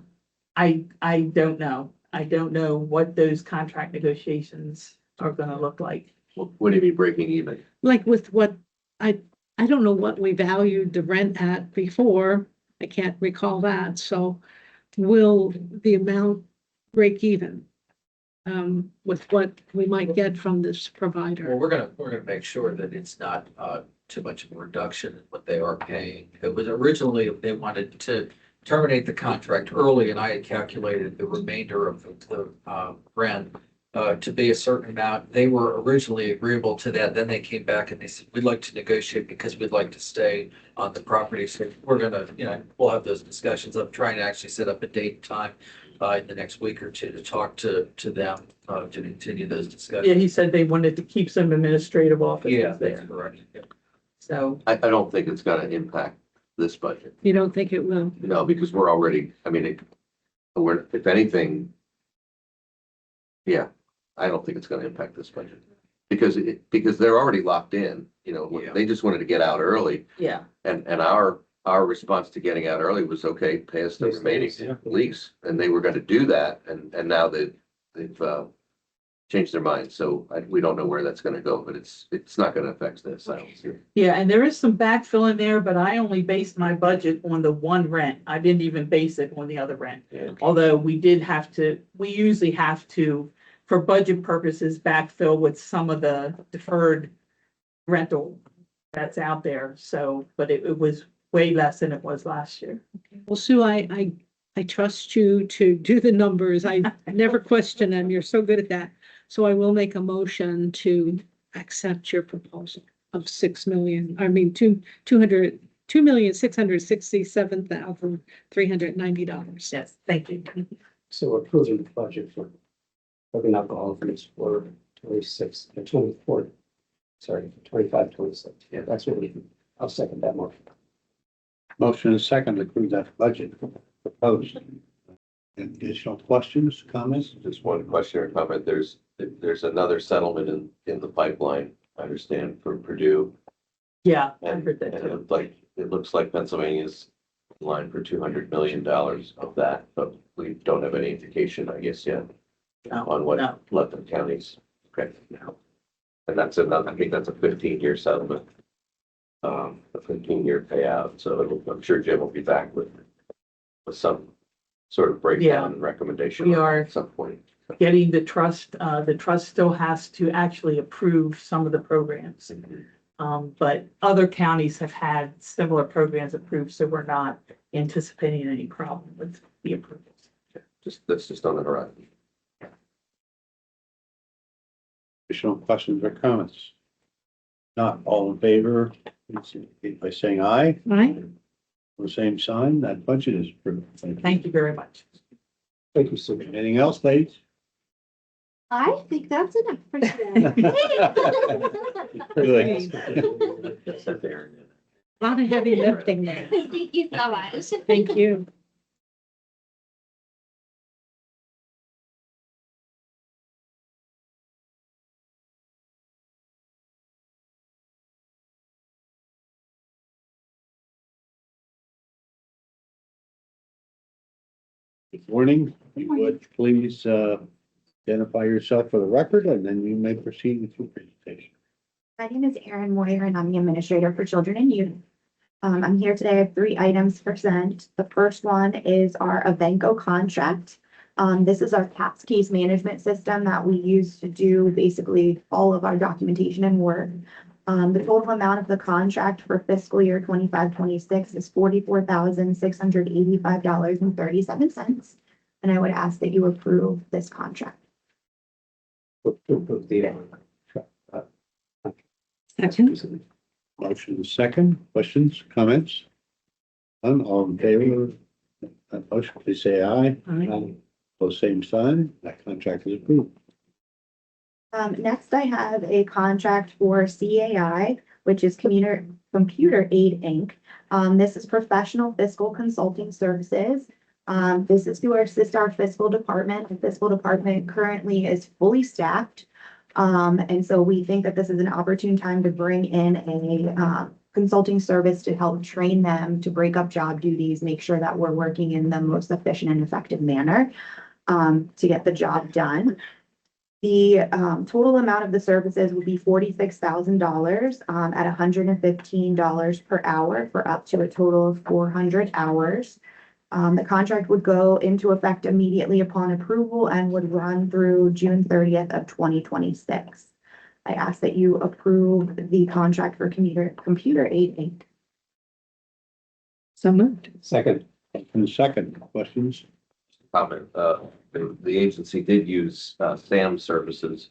don't know. I don't know what those contract negotiations are gonna look like. What do you mean breaking even? Like with what, I don't know what we valued the rent at before. I can't recall that, so will the amount break even? With what we might get from this Well, provider? we're gonna make sure that it's not too much of a reduction in what they are paying. It was originally, they wanted to terminate the contract early, and I had calculated the remainder of the rent to be a certain amount. They were originally agreeable to that. Then they came back and they said, we'd like to negotiate because we'd like to stay on the property. So we're gonna, we'll have those discussions. I'm trying to actually set up a date and time in the next week or two to talk to them to continue those discussions. Yeah, he said they wanted to keep some administrative Yeah, offices that's there, correct. Yeah. so. I don't think it's gonna impact this budget. You don't think it will? No, because we're already, we're, if anything, yeah, I don't think it's gonna impact this budget. Because they're already locked in, Yeah. they just wanted to get out early. Yeah, And our response to getting out early was, okay, pay us the Yes, remaining yeah. lease. And they were gonna do that, and now they've changed their minds. So we don't know where that's gonna go, but it's not gonna affect this, I don't see. yeah, and there is some backfill in there, but I only based my budget on the one rent. I didn't even base it on the other rent. Yeah. Although we usually have to, for budget purposes, backfill with some of the deferred rental that's out there. So, but it was way less than it was last year. Well, Sue, I trust you to do the numbers. I never question them. You're so good at that. So I will make a motion to accept your proposal of 6 million, $2,667,390. Yes, thank you. So approving the budget for urban alcohol use for 24, sorry, 25, 26. Yeah, that's what I'll second that motion. Motion is second to approve that budget proposed. Additional questions, comments? Just one question or comment. There's another settlement in the pipeline, I understand, from Purdue. Yeah, I And heard that too. it looks like Pennsylvania's in line for $200 million of that, but we don't have any indication, I guess, yet No, on what no. Lebanon County's. Okay. And that's another, I think that's a 15-year settlement. A 15-year payout. So I'm sure Jim will be back with some sort of breakdown and recommendation. We on that are. At some point. Getting the trust still has to actually approve some of the programs. But other counties have had similar programs approved, so we're not anticipating any problem with the approvals. That's just on the horizon. Additional questions or comments? Not all in favor, please indicate by saying aye. Right? The same sign, that budget is approved. Thank you very much. Thank you, Sue. Anything else, ladies? I think that's enough for today. Good. A lot of heavy lifting there. Thank you so much. Thank you. Good morning. If you would please identify yourself for the record and then you may proceed with your presentation. My name is Erin Moyer and I'm the administrator for Children and Youth. I'm here today. I have 3 items to present. The first one is our Avenco contract. This is our tax case management system that we use to do basically all of our documentation and work. The total amount of the contract for fiscal year 25-26 is $44,685.37. And I would ask that you approve this contract. To approve the, Second. Motion is second. Questions, comments? None, all in favor of that motion, please say aye. Aye. Both same sign. That contract is approved. Next, I have a contract for CAI, which is Computer Aid Inc. This is professional fiscal consulting services. This is to assist our fiscal department. The fiscal department currently is fully staffed. And so we think that this is an opportune time to bring in a consulting service to help train them to break up job duties, make sure that we're working in the most efficient and effective manner to get the job done. The total amount of the services would be $46,000 at $115 per hour for up to a total of 400 hours. The contract would go into effect immediately upon approval and would run through June 30th of 2026. I ask that you approve the contract for Computer Aid Inc. So moved. second, And second, questions? Comment, the agency did use, SAM services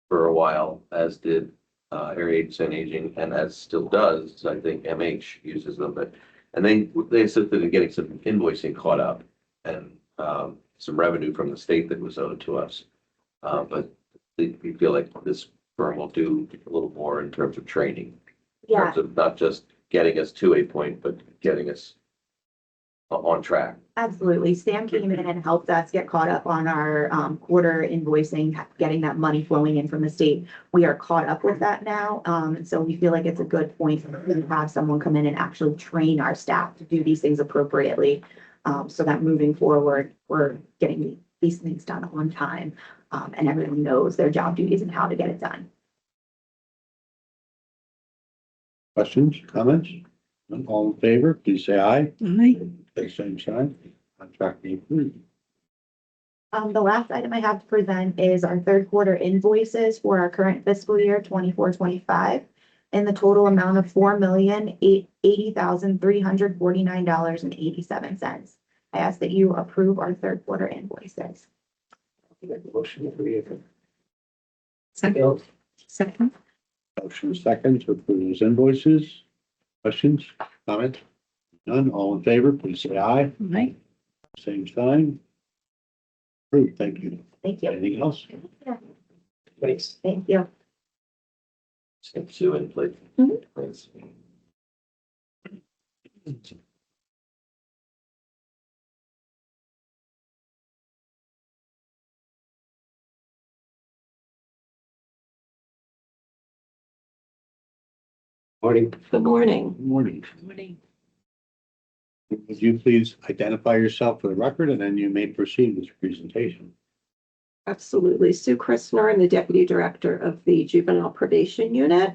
for a while, as did, Area Agency on Aging, and as still does, I think MH uses them, but, and they assisted in getting some invoicing caught up and, some revenue from the state that was owed to us. But we feel like this firm will do a little more in terms of training. In Yeah, terms of not just getting us to a point, but getting us on track. absolutely. Sam came in and helped us get caught up on our quarter invoicing, getting that money flowing in from the state. We are caught up with that now. So we feel like it's a good point to have someone come in and actually train our staff to do these things appropriately. So that moving forward, we're getting these things done on time. And everyone knows their job duties and how to get it done. Questions, comments? None, all in favor, please say aye. Aye. Both same sign. Contract is approved. The last item I have to present is our third quarter invoices for our current fiscal year 24-25 in the total amount of $4,080,349.87. I ask that you approve our third quarter invoices. motion to reapprove. Second. Second. Motion is second to approve those invoices. Questions, comments? None, all in favor, please say aye. Aye. Same sign. Approved, thank you. Thank you. Anything else? Thanks. Thank you. Step two in place. Mhm. Thanks. Morning. Good morning. Good morning. Morning. Would you please identify yourself for the record and then you may proceed with your presentation. Absolutely. Sue Christner, I'm the Deputy Director of the Juvenile Probation Unit.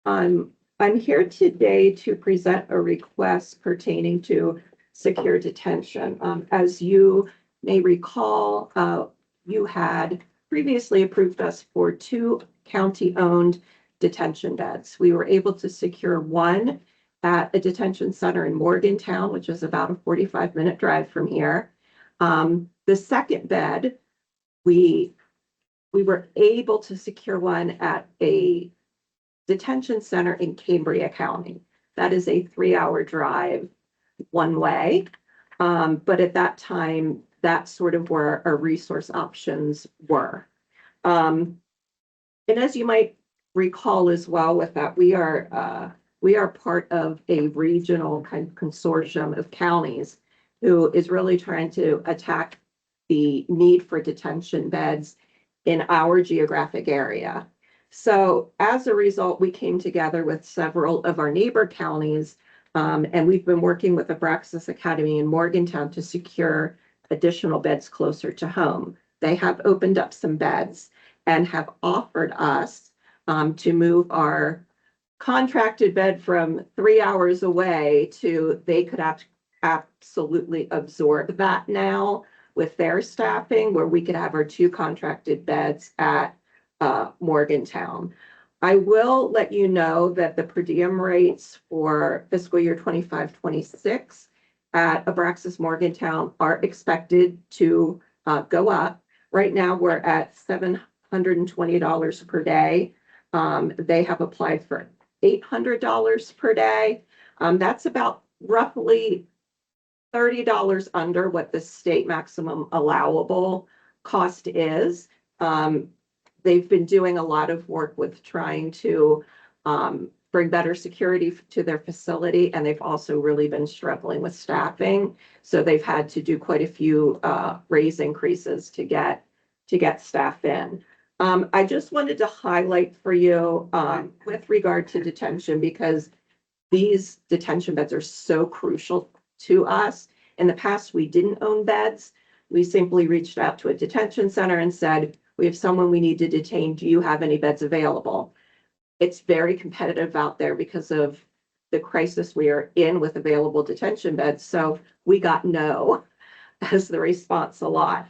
I'm here today to present a request pertaining to secure detention. As you may recall, you had previously approved us for 2 county-owned detention beds. We were able to secure one at a detention center in Morgantown, which is about a 45-minute drive from here. The second bed, we were able to secure one at a detention center in Cambria County. That is a 3-hour drive one way. But at that time, that's sort of where our resource options were. And as you might recall as well with that, we are part of a regional kind of consortium of counties who is really trying to attack the need for detention beds in our geographic area. So as a result, we came together with several of our neighbor counties, and we've been working with the Abraxas Academy in Morgantown to secure additional beds closer to home. They have opened up some beds and have offered us to move our contracted bed from 3 hours away to they could absolutely absorb that now with their staffing, where we could have our 2 contracted beds at Morgantown. I will let you know that the per diem rates for fiscal year 25-26 at Abraxas Morgantown are expected to go up. Right now, we're at $720 per day. They have applied for $800 per day. That's about roughly $30 under what the state maximum allowable cost is. They've been doing a lot of work with trying to bring better security to their facility, and they've also really been struggling with staffing. So they've had to do quite a few raise increases to get staff in. I just wanted to highlight for you with regard to detention, because these detention beds are so crucial to us. In the past, we didn't own beds. We simply reached out to a detention center and said, we have someone we need to detain. Do you have any beds available? It's very competitive out there because of the crisis we are in with available detention beds. So we got no as the response a lot.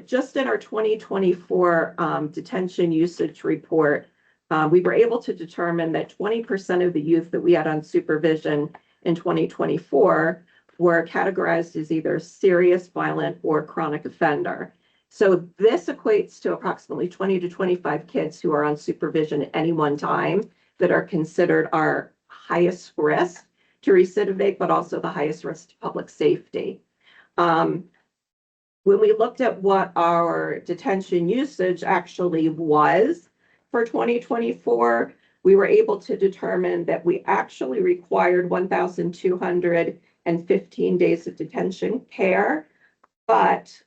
Just in our 2024 detention usage report, we were able to determine that 20% of the youth that we had on supervision in 2024 were categorized as either serious, violent, or chronic offender. So this equates to approximately 20 to 25 kids who are on supervision at any one time that are considered our highest risk to recidivate, but also the highest risk to public safety. When we looked at what our detention usage actually was for 2024, we were able to determine that we actually required 1,215 days of detention care, but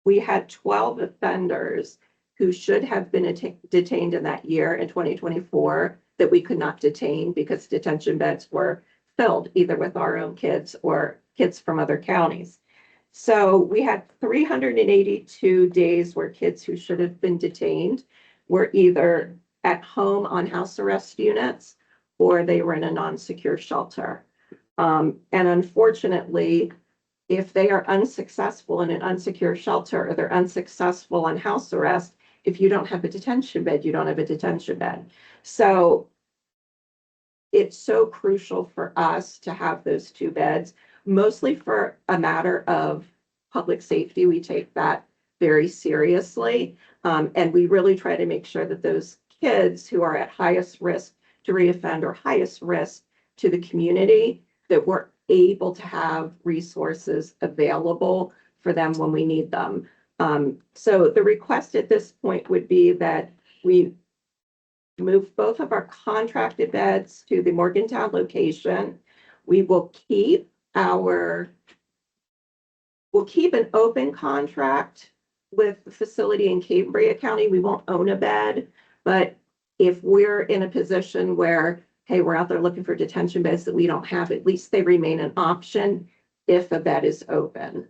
we had 12 offenders who should have been detained in that year in 2024 that we could not detain because detention beds were filled either with our own kids or kids from other counties. So we had 382 days where kids who should have been detained were either at home on house arrest units or they were in a non-secure shelter. And unfortunately, if they are unsuccessful in an unsecure shelter or they're unsuccessful on house arrest, if you don't have a detention bed, you don't have a detention bed. So it's so crucial for us to have those two beds, mostly for a matter of public safety. We take that very seriously. And we really try to make sure that those kids who are at highest risk to reoffend or highest risk to the community, that we're able to have resources available for them when we need them. So the request at this point would be that we move both of our contracted beds to the Morgantown location. We will keep an open contract with the facility in Cambria County. We won't own a bed, but if we're in a position where, hey, we're out there looking for detention beds that we don't have, at least they remain an option if a bed is open.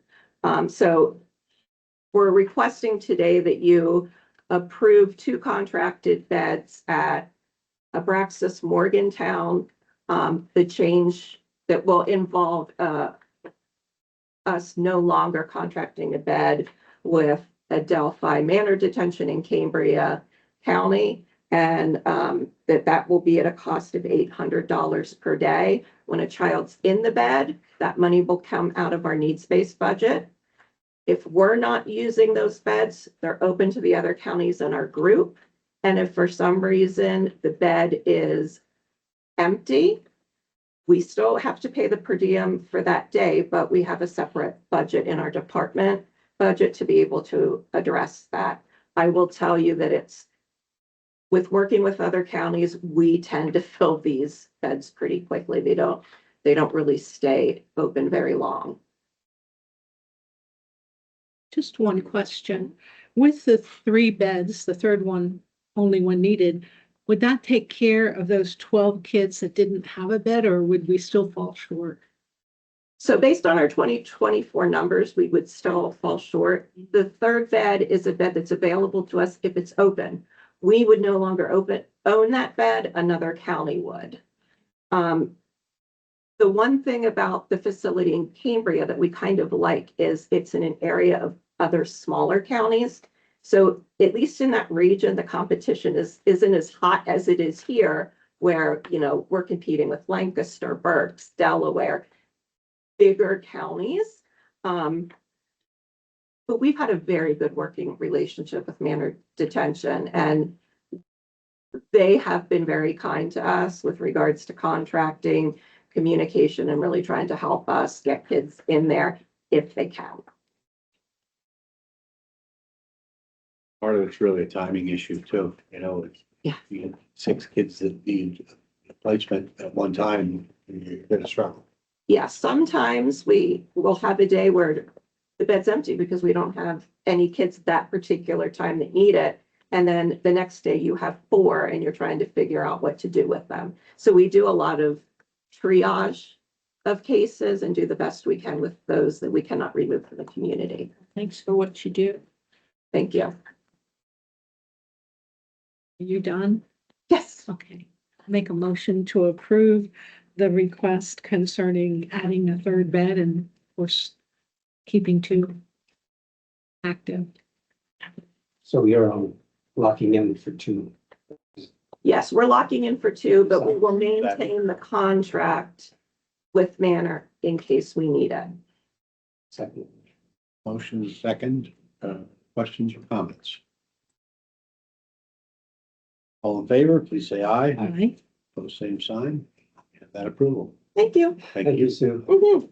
So we're requesting today that you approve 2 contracted beds at Abraxas Morgantown. The change that will involve us no longer contracting a bed with Adelphi Manor Detention in Cambria County, and that will be at a cost of $800 per day. When a child's in the bed, that money will come out of our needs-based budget. If we're not using those beds, they're open to the other counties in our group. And if for some reason the bed is empty, we still have to pay the per diem for that day, but we have a separate budget in our department budget to be able to address that. I will tell you that it's with working with other counties, we tend to fill these beds pretty quickly. They don't really stay open very long. Just one question. With the 3 beds, the third one, only one needed, would that take care of those 12 kids that didn't have a bed, or would we still fall short? So based on our 2024 numbers, we would still fall short. The third bed is a bed that's available to us if it's open. We would no longer own that bed, another county would. The one thing about the facility in Cambria that we kind of like is it's in an area of other smaller counties. So at least in that region, the competition isn't as hot as it is here, where, we're competing with Lancaster, Berks, Delaware, bigger counties. But we've had a very good working relationship with Manor Detention, and they have been very kind to us with regards to contracting, communication, and really trying to help us get kids in there if they can. Part of it's really a timing issue too, it's. Yeah. You get 6 kids that need placement at one time, you're gonna struggle. Yeah, sometimes we will have a day where the bed's empty because we don't have any kids that particular time that need it. And then the next day you have 4 and you're trying to figure out what to do with them. So we do a lot of triage of cases and do the best we can with those that we cannot remove from the community. Thanks for what you do. Thank you. Are you done? Yes. Okay. Make a motion to approve the request concerning adding a third bed and of course keeping 2 active. So you're locking in for 2. Yes, we're locking in for 2, but we will maintain the contract with Manor in case we need it. Second. Motion is second, questions or comments? All in favor, please say aye. Aye. Pose same sign. Have that approval. Thank you. Thank Thank you, you. Sue. Mhm.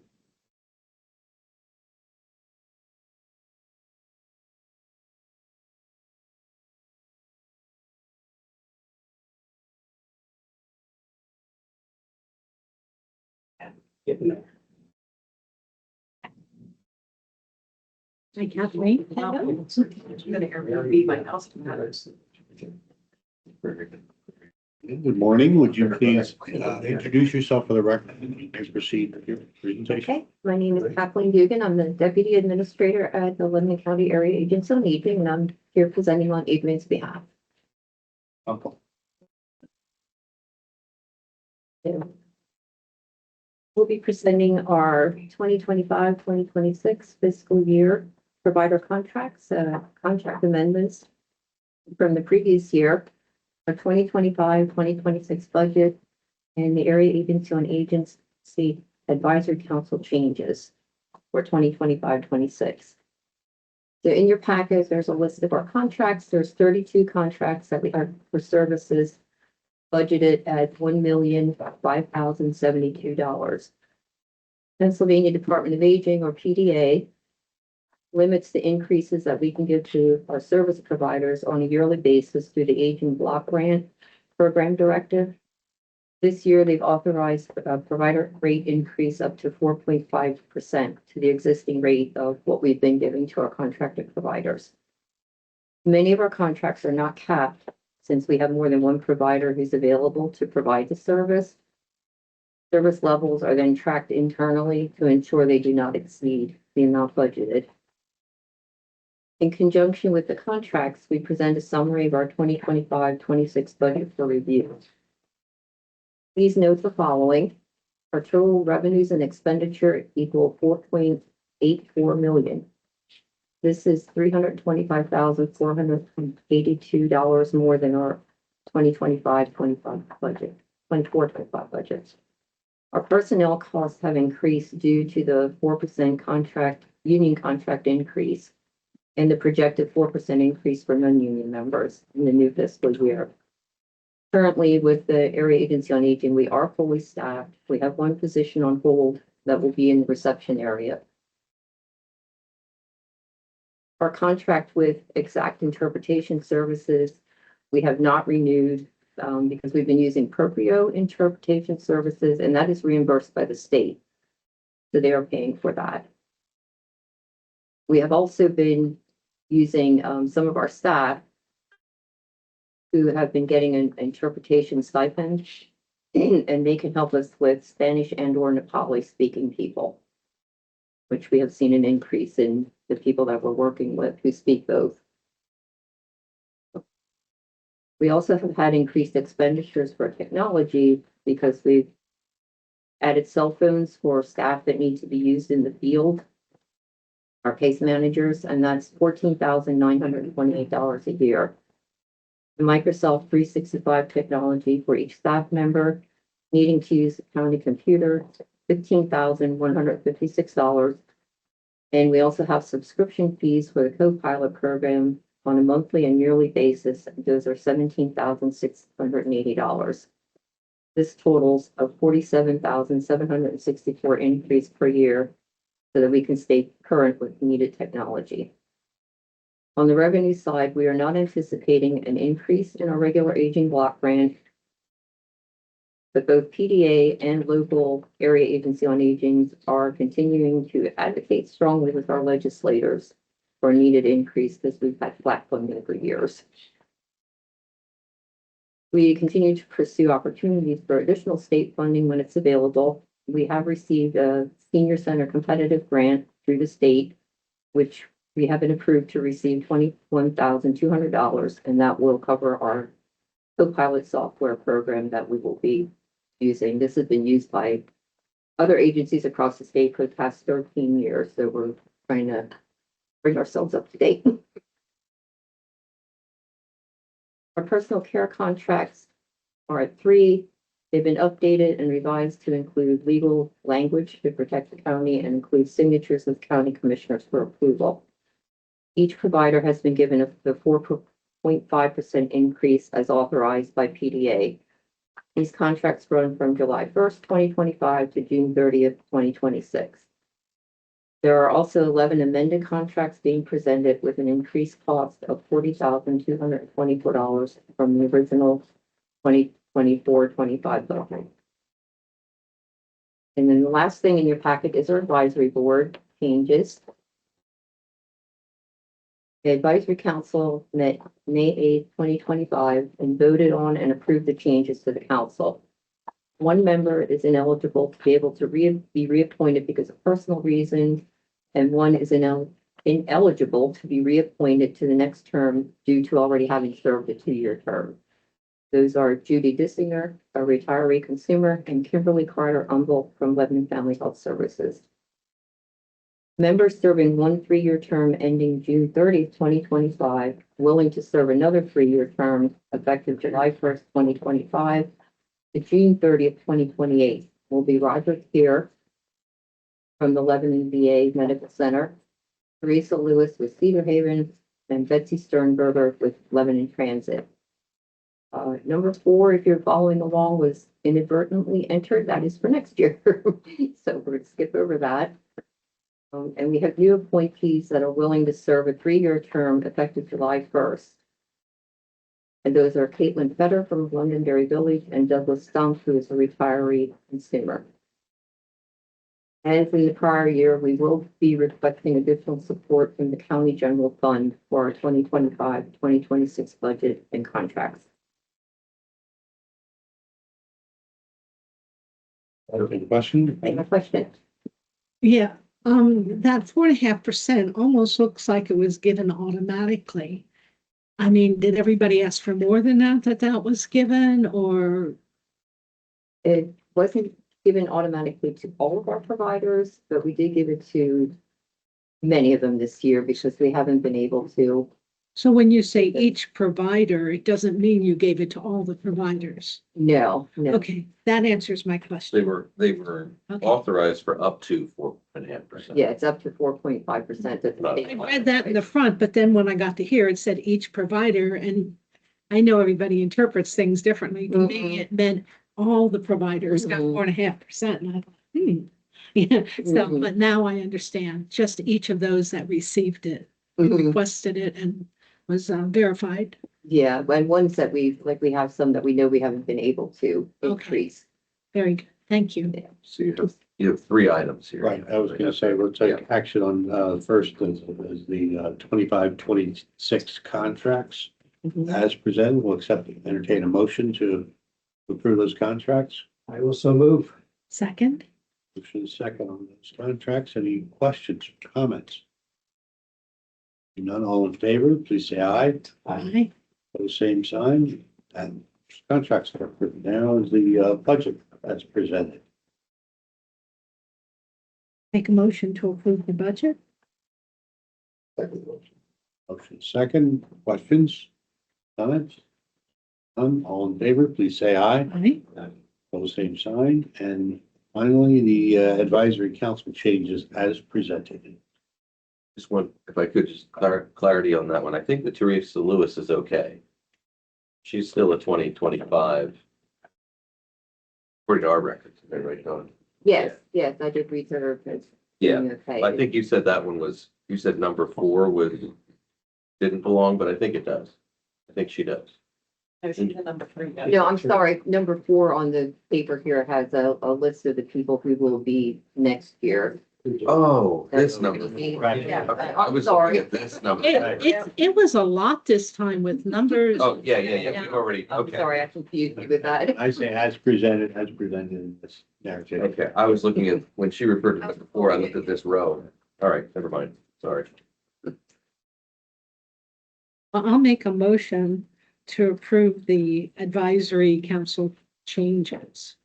Getting there. Hi, Kathleen. Hello. I'm gonna Airbnb my house. Good morning. Would you please introduce yourself for the record and proceed with your presentation? Okay, my name is Kathleen Dugan. I'm the Deputy Administrator at the Lebanon County Area Agency on Aging, and I'm here presenting on Adrian's behalf. Uncle. So, we'll be presenting our 2025-2026 fiscal year provider contracts, contract amendments from the previous year, our 2025-2026 budget, and the Area Agency on Agency Advisory Council changes for 2025-26. So in your package, there's a list of our contracts. There's 32 contracts that we have for services budgeted at $1,005,072. Pennsylvania Department of Aging, or PDA, limits the increases that we can give to our service providers on a yearly basis through the Aging Block Grant Program Directive. This year, they've authorized a provider rate increase up to 4.5% to the existing rate of what we've been giving to our contracted providers. Many of our contracts are not capped since we have more than one provider who's available to provide the service. Service levels are then tracked internally to ensure they do not exceed the amount budgeted. In conjunction with the contracts, we present a summary of our 2025-26 budget for review. Please note the following. Our total revenues and expenditure equal $4.84 million. This is $325,482 more than our 2025-25 budget, 24-25 budget. Our personnel costs have increased due to the 4% union contract increase and the projected 4% increase for non-union members in the new fiscal year. Currently, with the Area Agency on Aging, we are fully staffed. We have one position on hold that will be in the reception area. Our contract with Exact Interpretation Services, we have not renewed because we've been using Proprio Interpretation Services, and that is reimbursed by the state. So they are paying for that. We have also been using some of our staff who have been getting an interpretation stipend, and they can help us with Spanish and/or Nepali speaking people, which we have seen an increase in the people that we're working with who speak both. We also have had increased expenditures for technology because we've added cell phones for staff that need to be used in the field. our case managers, and that's $14,928 a year. The Microsoft 365 technology for each staff member needing to use the county computer, $15,156. And we also have subscription fees for the co-pilot program on a monthly and yearly basis. Those are $17,680. This totals a $47,764 increase per year so that we can stay current with needed technology. On the revenue side, we are not anticipating an increase in our regular aging block grant, but both PDA and local area agency on aging are continuing to advocate strongly with our legislators for a needed increase because we've had flat funding for years. We continue to pursue opportunities for additional state funding when it's available. We have received a senior center competitive grant through the state, which we have been approved to receive $21,200, and that will cover our co-pilot software program that we will be using. This has been used by other agencies across the state for the past 13 years, so we're trying to bring ourselves up to date. Our personal care contracts are at 3. They've been updated and revised to include legal language to protect the county and include signatures of county commissioners for approval. Each provider has been given the 4.5% increase as authorized by PDA. These contracts run from July 1st, 2025 to June 30th, 2026. There are also 11 amended contracts being presented with an increased cost of $40,224 from the original 2024-25 budget. And then the last thing in your packet is our advisory board changes. The advisory council met May 8th, 2025, and voted on and approved the changes to the council. One member is ineligible to be able to be reappointed because of personal reasons, and one is ineligible to be reappointed to the next term due to already having served a 2-year term. Those are Judy Dissinger, a retiree consumer, and Kimberly Carter-Umble from Lebanon Family Health Services. Members serving one 3-year term ending June 30th, 2025, willing to serve another 3-year term effective July 1st, 2025 to June 30th, 2028 will be Roger Keir from the Lebanon VA Medical Center, Teresa Lewis with Cedar Haven, and Betsy Sternberger with Lebanon Transit. Number 4, if you're following along, was inadvertently entered. That is for next year. So we're going to skip over that. And we have new appointees that are willing to serve a 3-year term effective July 1st. And those are Caitlin Fetter from Londonderry Village and Douglas Stump, who is a retiree consumer. As in the prior year, we will be requesting additional support from the County General Fund for our 2025-2026 budget and contracts. Any question? Any question? Yeah, that 4.5% almost looks like it was given automatically. I mean, did everybody ask for more than that was given, or? It wasn't given automatically to all of our providers, but we did give it to many of them this year because we haven't been able to. So when you say each provider, it doesn't mean you gave it to all the providers? No. Okay, that answers my question. They were Okay. authorized for up to 4.5%. Yeah, it's up to 4.5%. I read that in the front, but then when I got to here, it said each provider, and I know everybody interprets things differently. To me, it meant all the providers got 4.5%, and I thought, yeah. So, but now I understand, just each of those that received it, requested it, and was verified. Yeah, and ones that we have some that we know we haven't been able to increase. Very good, thank you. Yeah. So you have 3 items here. Right, I was gonna say, we'll take action on, first is the 25-26 contracts as presented. We'll entertain a motion to approve those contracts. I will so move. Second, Motion second on those contracts. Any questions, comments? None, all in favor, please say aye. aye. Pose same sign, and contracts are approved. Now is the budget as presented. Make a motion to approve the budget. Motion second, questions, comments? None, all in favor, please say aye. Aye. Pose same sign, and finally, the advisory council changes as presented. Just one, if I could, just clarity on that one. I think that Teresa Lewis is okay. She's still a 2025. According to our records, am I right, Dawn? Yes, yes, I did reserve it. Yeah, Okay. I think you said that one was, you said number 4 didn't belong, but I think it does. I think she does. No, she's the number 3. No, I'm sorry, number 4 on the paper here has a list of the people who will be next year. Oh, this That's number. me. Right. Yeah, Okay, I'm I was sorry. looking at this number. It was a lot this time with numbers. Oh, yeah, we've already, I'm okay. sorry, I confused you with that. I say as presented in this narrative. Okay, I was looking at, when she referred to number 4, I looked at this row. All right, never mind, sorry. I'll make a motion to approve the advisory council changes.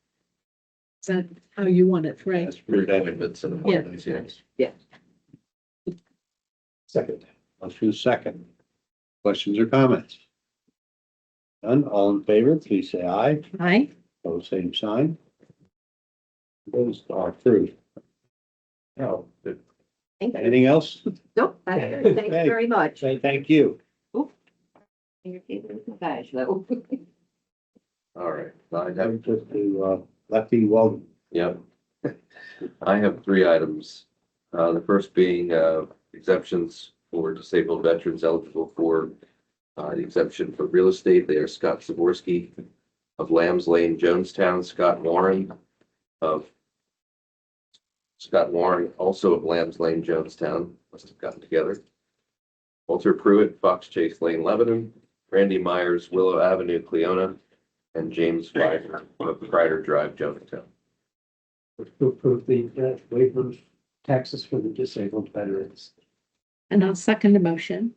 Is that how you want it, right? As presented. Benefits and Yeah. appointments, yes. Second. Motion second. Questions or comments? None, all in favor, please say aye. Aye. Pose same sign. Those are approved. Now, Thank you. anything else? Nope, that's good. Thank you Okay. very much. Say thank you. You're keeping the badge though. All right, I have, I'm just to, Lefty, welcome. yep. I have 3 items. The first being, exemptions for disabled veterans eligible for, the exemption for real estate. They are Scott Zaborski of Lambs Lane, Jonestown, Scott Warren, also of Lambs Lane, Jonestown, must have gotten together. Walter Pruitt, Fox Chase Lane, Lebanon, Randy Myers, Willow Avenue, Cleona, and James Pfeiffer of Kreider Drive, Jonestown. To approve the waiver of taxes for the disabled veterans. And I'll second the motion.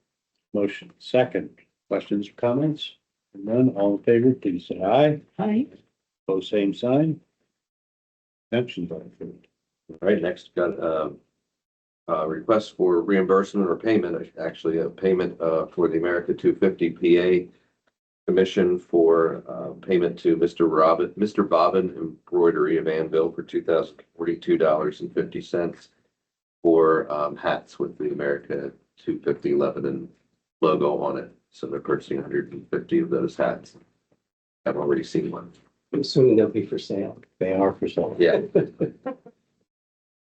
Motion second. Questions or comments? None, all in favor, please say aye. Aye. Pose same sign. Exemptions are approved. All right, next got a request for reimbursement or payment, actually a payment for the America 250 PA commission for payment to Mr. Bobbin Embroidery of Anvil for $2,042.50 for hats with the America 250 Lebanon logo on it. So they're purchasing 150 of those hats. I've already seen one. I'm assuming they'll be for sale. They are for sale. Yeah,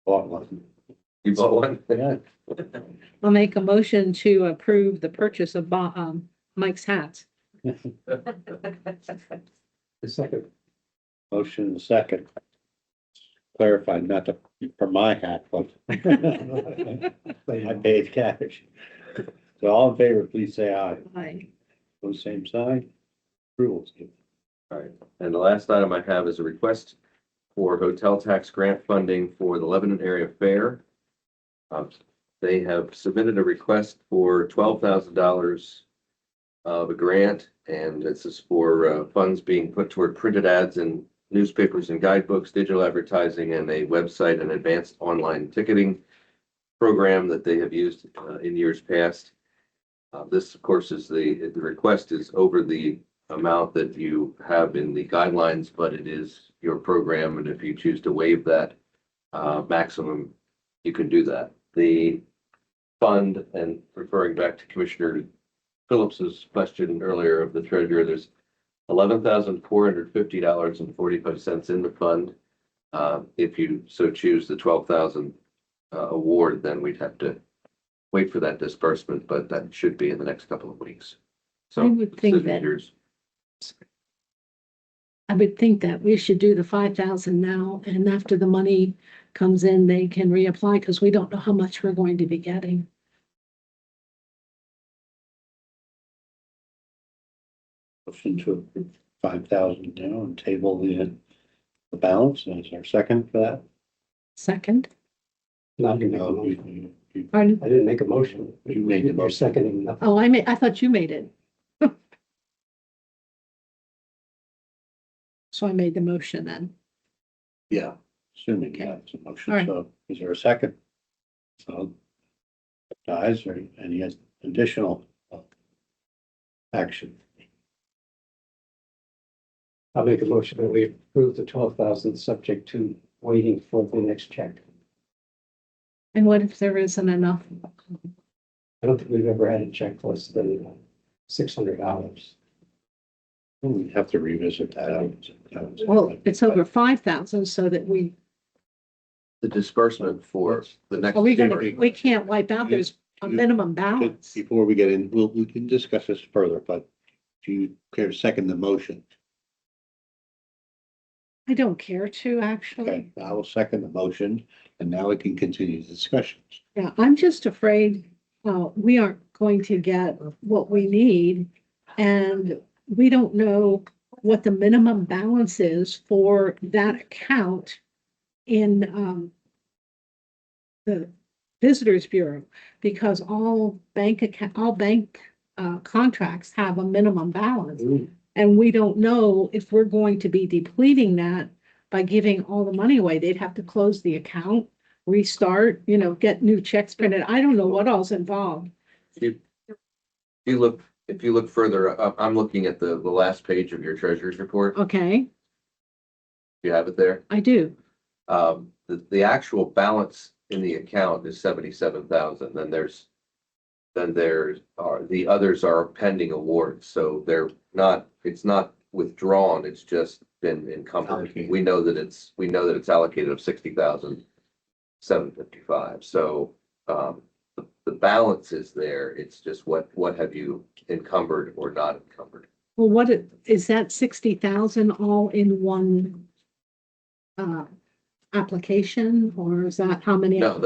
Bought one. you bought one? Yeah. I'll make a motion to approve the purchase of Mike's hats. The second. Motion second. Clarified, not to, for my hat, but I paid cash. So all in favor, please say aye. Aye. Pose same sign. Approvals given. All right, and the last item I have is a request for hotel tax grant funding for the Lebanon Area Fair. They have submitted a request for $12,000 of a grant, and this is for funds being put toward printed ads in newspapers and guidebooks, digital advertising, and a website and advanced online ticketing program that they have used in years past. This, of course, is the request is over the amount that you have in the guidelines, but it is your program, and if you choose to waive that maximum, you can do that. The fund, and referring back to Commissioner Phillips's question earlier of the treasurer, there's $11,450.45 in the fund. If you so choose the 12,000 award, then we'd have to wait for that disbursement, but that should be in the next couple of weeks. So I would think decision that- yours. I would think that we should do the 5,000 now, and after the money comes in, they can reapply, because we don't know how much we're going to be getting. Motion to approve 5,000 now and table the balance. Is there a second for that? Second, Not to make a No, motion. pardon? I didn't make a motion. You made the You're motion. seconding the Oh, I thought you made it. So I made the motion then. Yeah, assuming Okay. that's a motion. All right. So is there a second? So Dies or any additional action? I'll make a motion that we approve the 12,000 subject to waiting for the next check. And what if there isn't enough? I don't think we've ever had a check less than $600. We have to revisit that. Well, it's over 5,000 so that The disbursement for the next. are we gonna, we can't wipe out, there's a minimum balance. Before we get in, we can discuss this further, but do you care to second the motion? I don't care to, actually. Okay, I will second the motion, and now we can continue the discussions. Yeah, I'm just afraid, we aren't going to get what we need. And we don't know what the minimum balance is for that account in, the Visitors Bureau, because all bank contracts have a minimum balance. And we don't know if we're going to be depleting that by giving all the money away. They'd have to close the account, restart, get new checks printed. I don't know what all's involved. If you look further, I'm looking at the last page of your treasurer's report. Okay, You have it there. I do. The actual balance in the account is 77,000. Then the others are pending awards. So it's not withdrawn. It's just been encumbered. Allocated. We know that it's allocated of 60,755. So, the balance is there. It's just what have you encumbered or not encumbered? Well, is that 60,000 all in one application, or is that how many? No,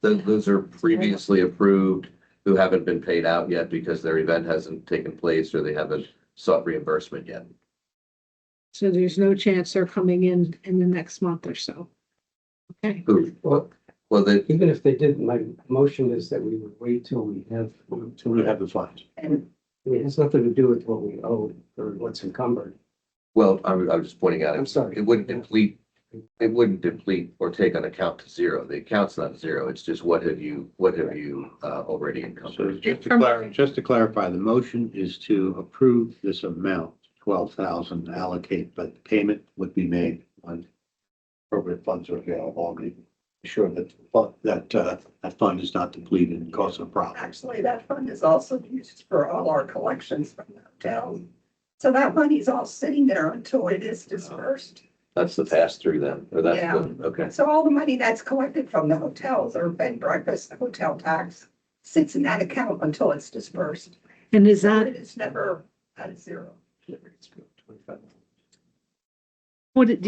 those are previously approved who haven't been paid out yet because their event hasn't taken place or they haven't sought reimbursement yet. So there's no chance they're coming in the next month or so. Okay, Who? Well, Well, even if they did, my motion is that we would wait till we have, Till we have the funds. and it has nothing to do with what we owe or what's encumbered. I'm just pointing out. I'm sorry. It wouldn't deplete or take an account to zero. The account's not zero. It's just what have you already So encumbered? just to clarify, the motion is to approve this amount, 12,000 allocate, but the payment would be made when appropriate funds are available. I'll be sure that that fund is not depleted and cause a problem. Actually, that fund is also used for all our collections from the hotel. So that money's all sitting there until it is dispersed. That's the pass through then, or that's Yeah. okay. So all the money that's collected from the hotels or bed and breakfast, hotel tax, sits in that account until it's dispersed. and is So that, it is never at zero. do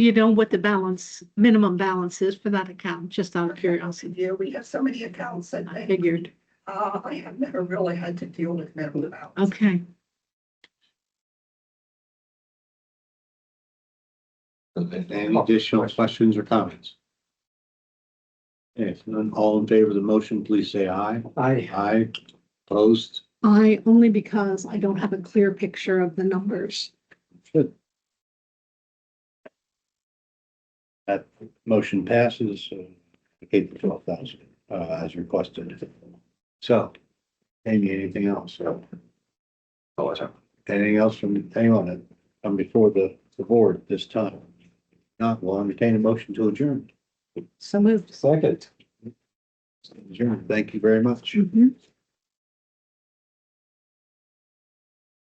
you know what the minimum balance is for that account, just out of curiosity? Yeah, we have so many accounts that I figured, I have never really had to deal with minimum balance. okay. Any additional questions or comments? If none, all in favor of the motion, please say aye. Aye. Opposed? Only because I don't have a clear picture of the numbers. Good. That motion passes, allocate the 12,000, as requested. So, Amy, anything else? Anything else from anyone that come before the board this time? Not, we'll entertain a motion to adjourn. So moved. Second. Adjourn. Thank you very much. Mhm.